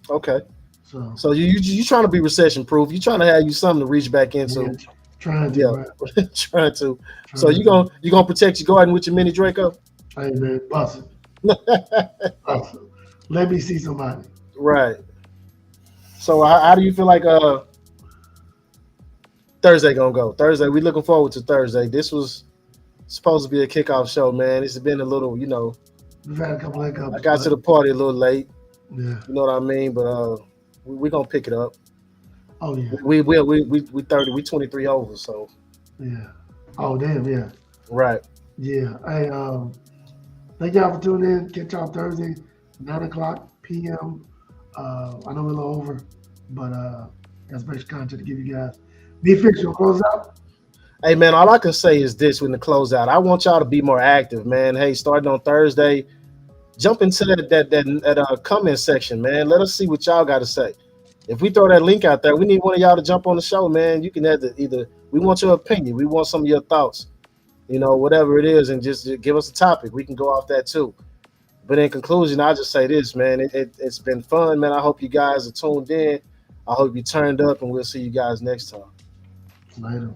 Okay. So you trying to be recession proof? You trying to have you something to reach back into? Yeah, trying to. Right? trying to. So you gonna protect your garden with your mini Draco? Hey man, bust it. Let me see somebody. Right. So how do you feel like Thursday gonna go? Thursday, we looking forward to Thursday. This was supposed to be a kickoff show, man. It's been a little, we've had a couple of hiccups. I got to the party a little late. Yeah. You know what I mean? But we're gonna pick it up. Oh yeah. We will. We 30. We 23 over. So. Yeah. Oh damn. Yeah. Right. Yeah. Hey, thank y'all for tuning in. Catch y'all Thursday, 9:00 p.m. I know we're a little over, but got special content to give you guys. Be fixed. You'll close out. Hey man, all I can say is this: when the close out, I want y'all to be more active, man. Hey, starting on Thursday, jump into that comment section, man. Let us see what y'all got to say. If we throw that link out there, we need one of y'all to jump on the show, man. You can either we want your opinion, we want some of your thoughts, whatever it is, and just give us a topic. We can go off that too. But in conclusion, I'll just say this, man. It's been fun, man. I hope you guys are tuned in. I hope you turned up, and we'll see you guys next time. Later.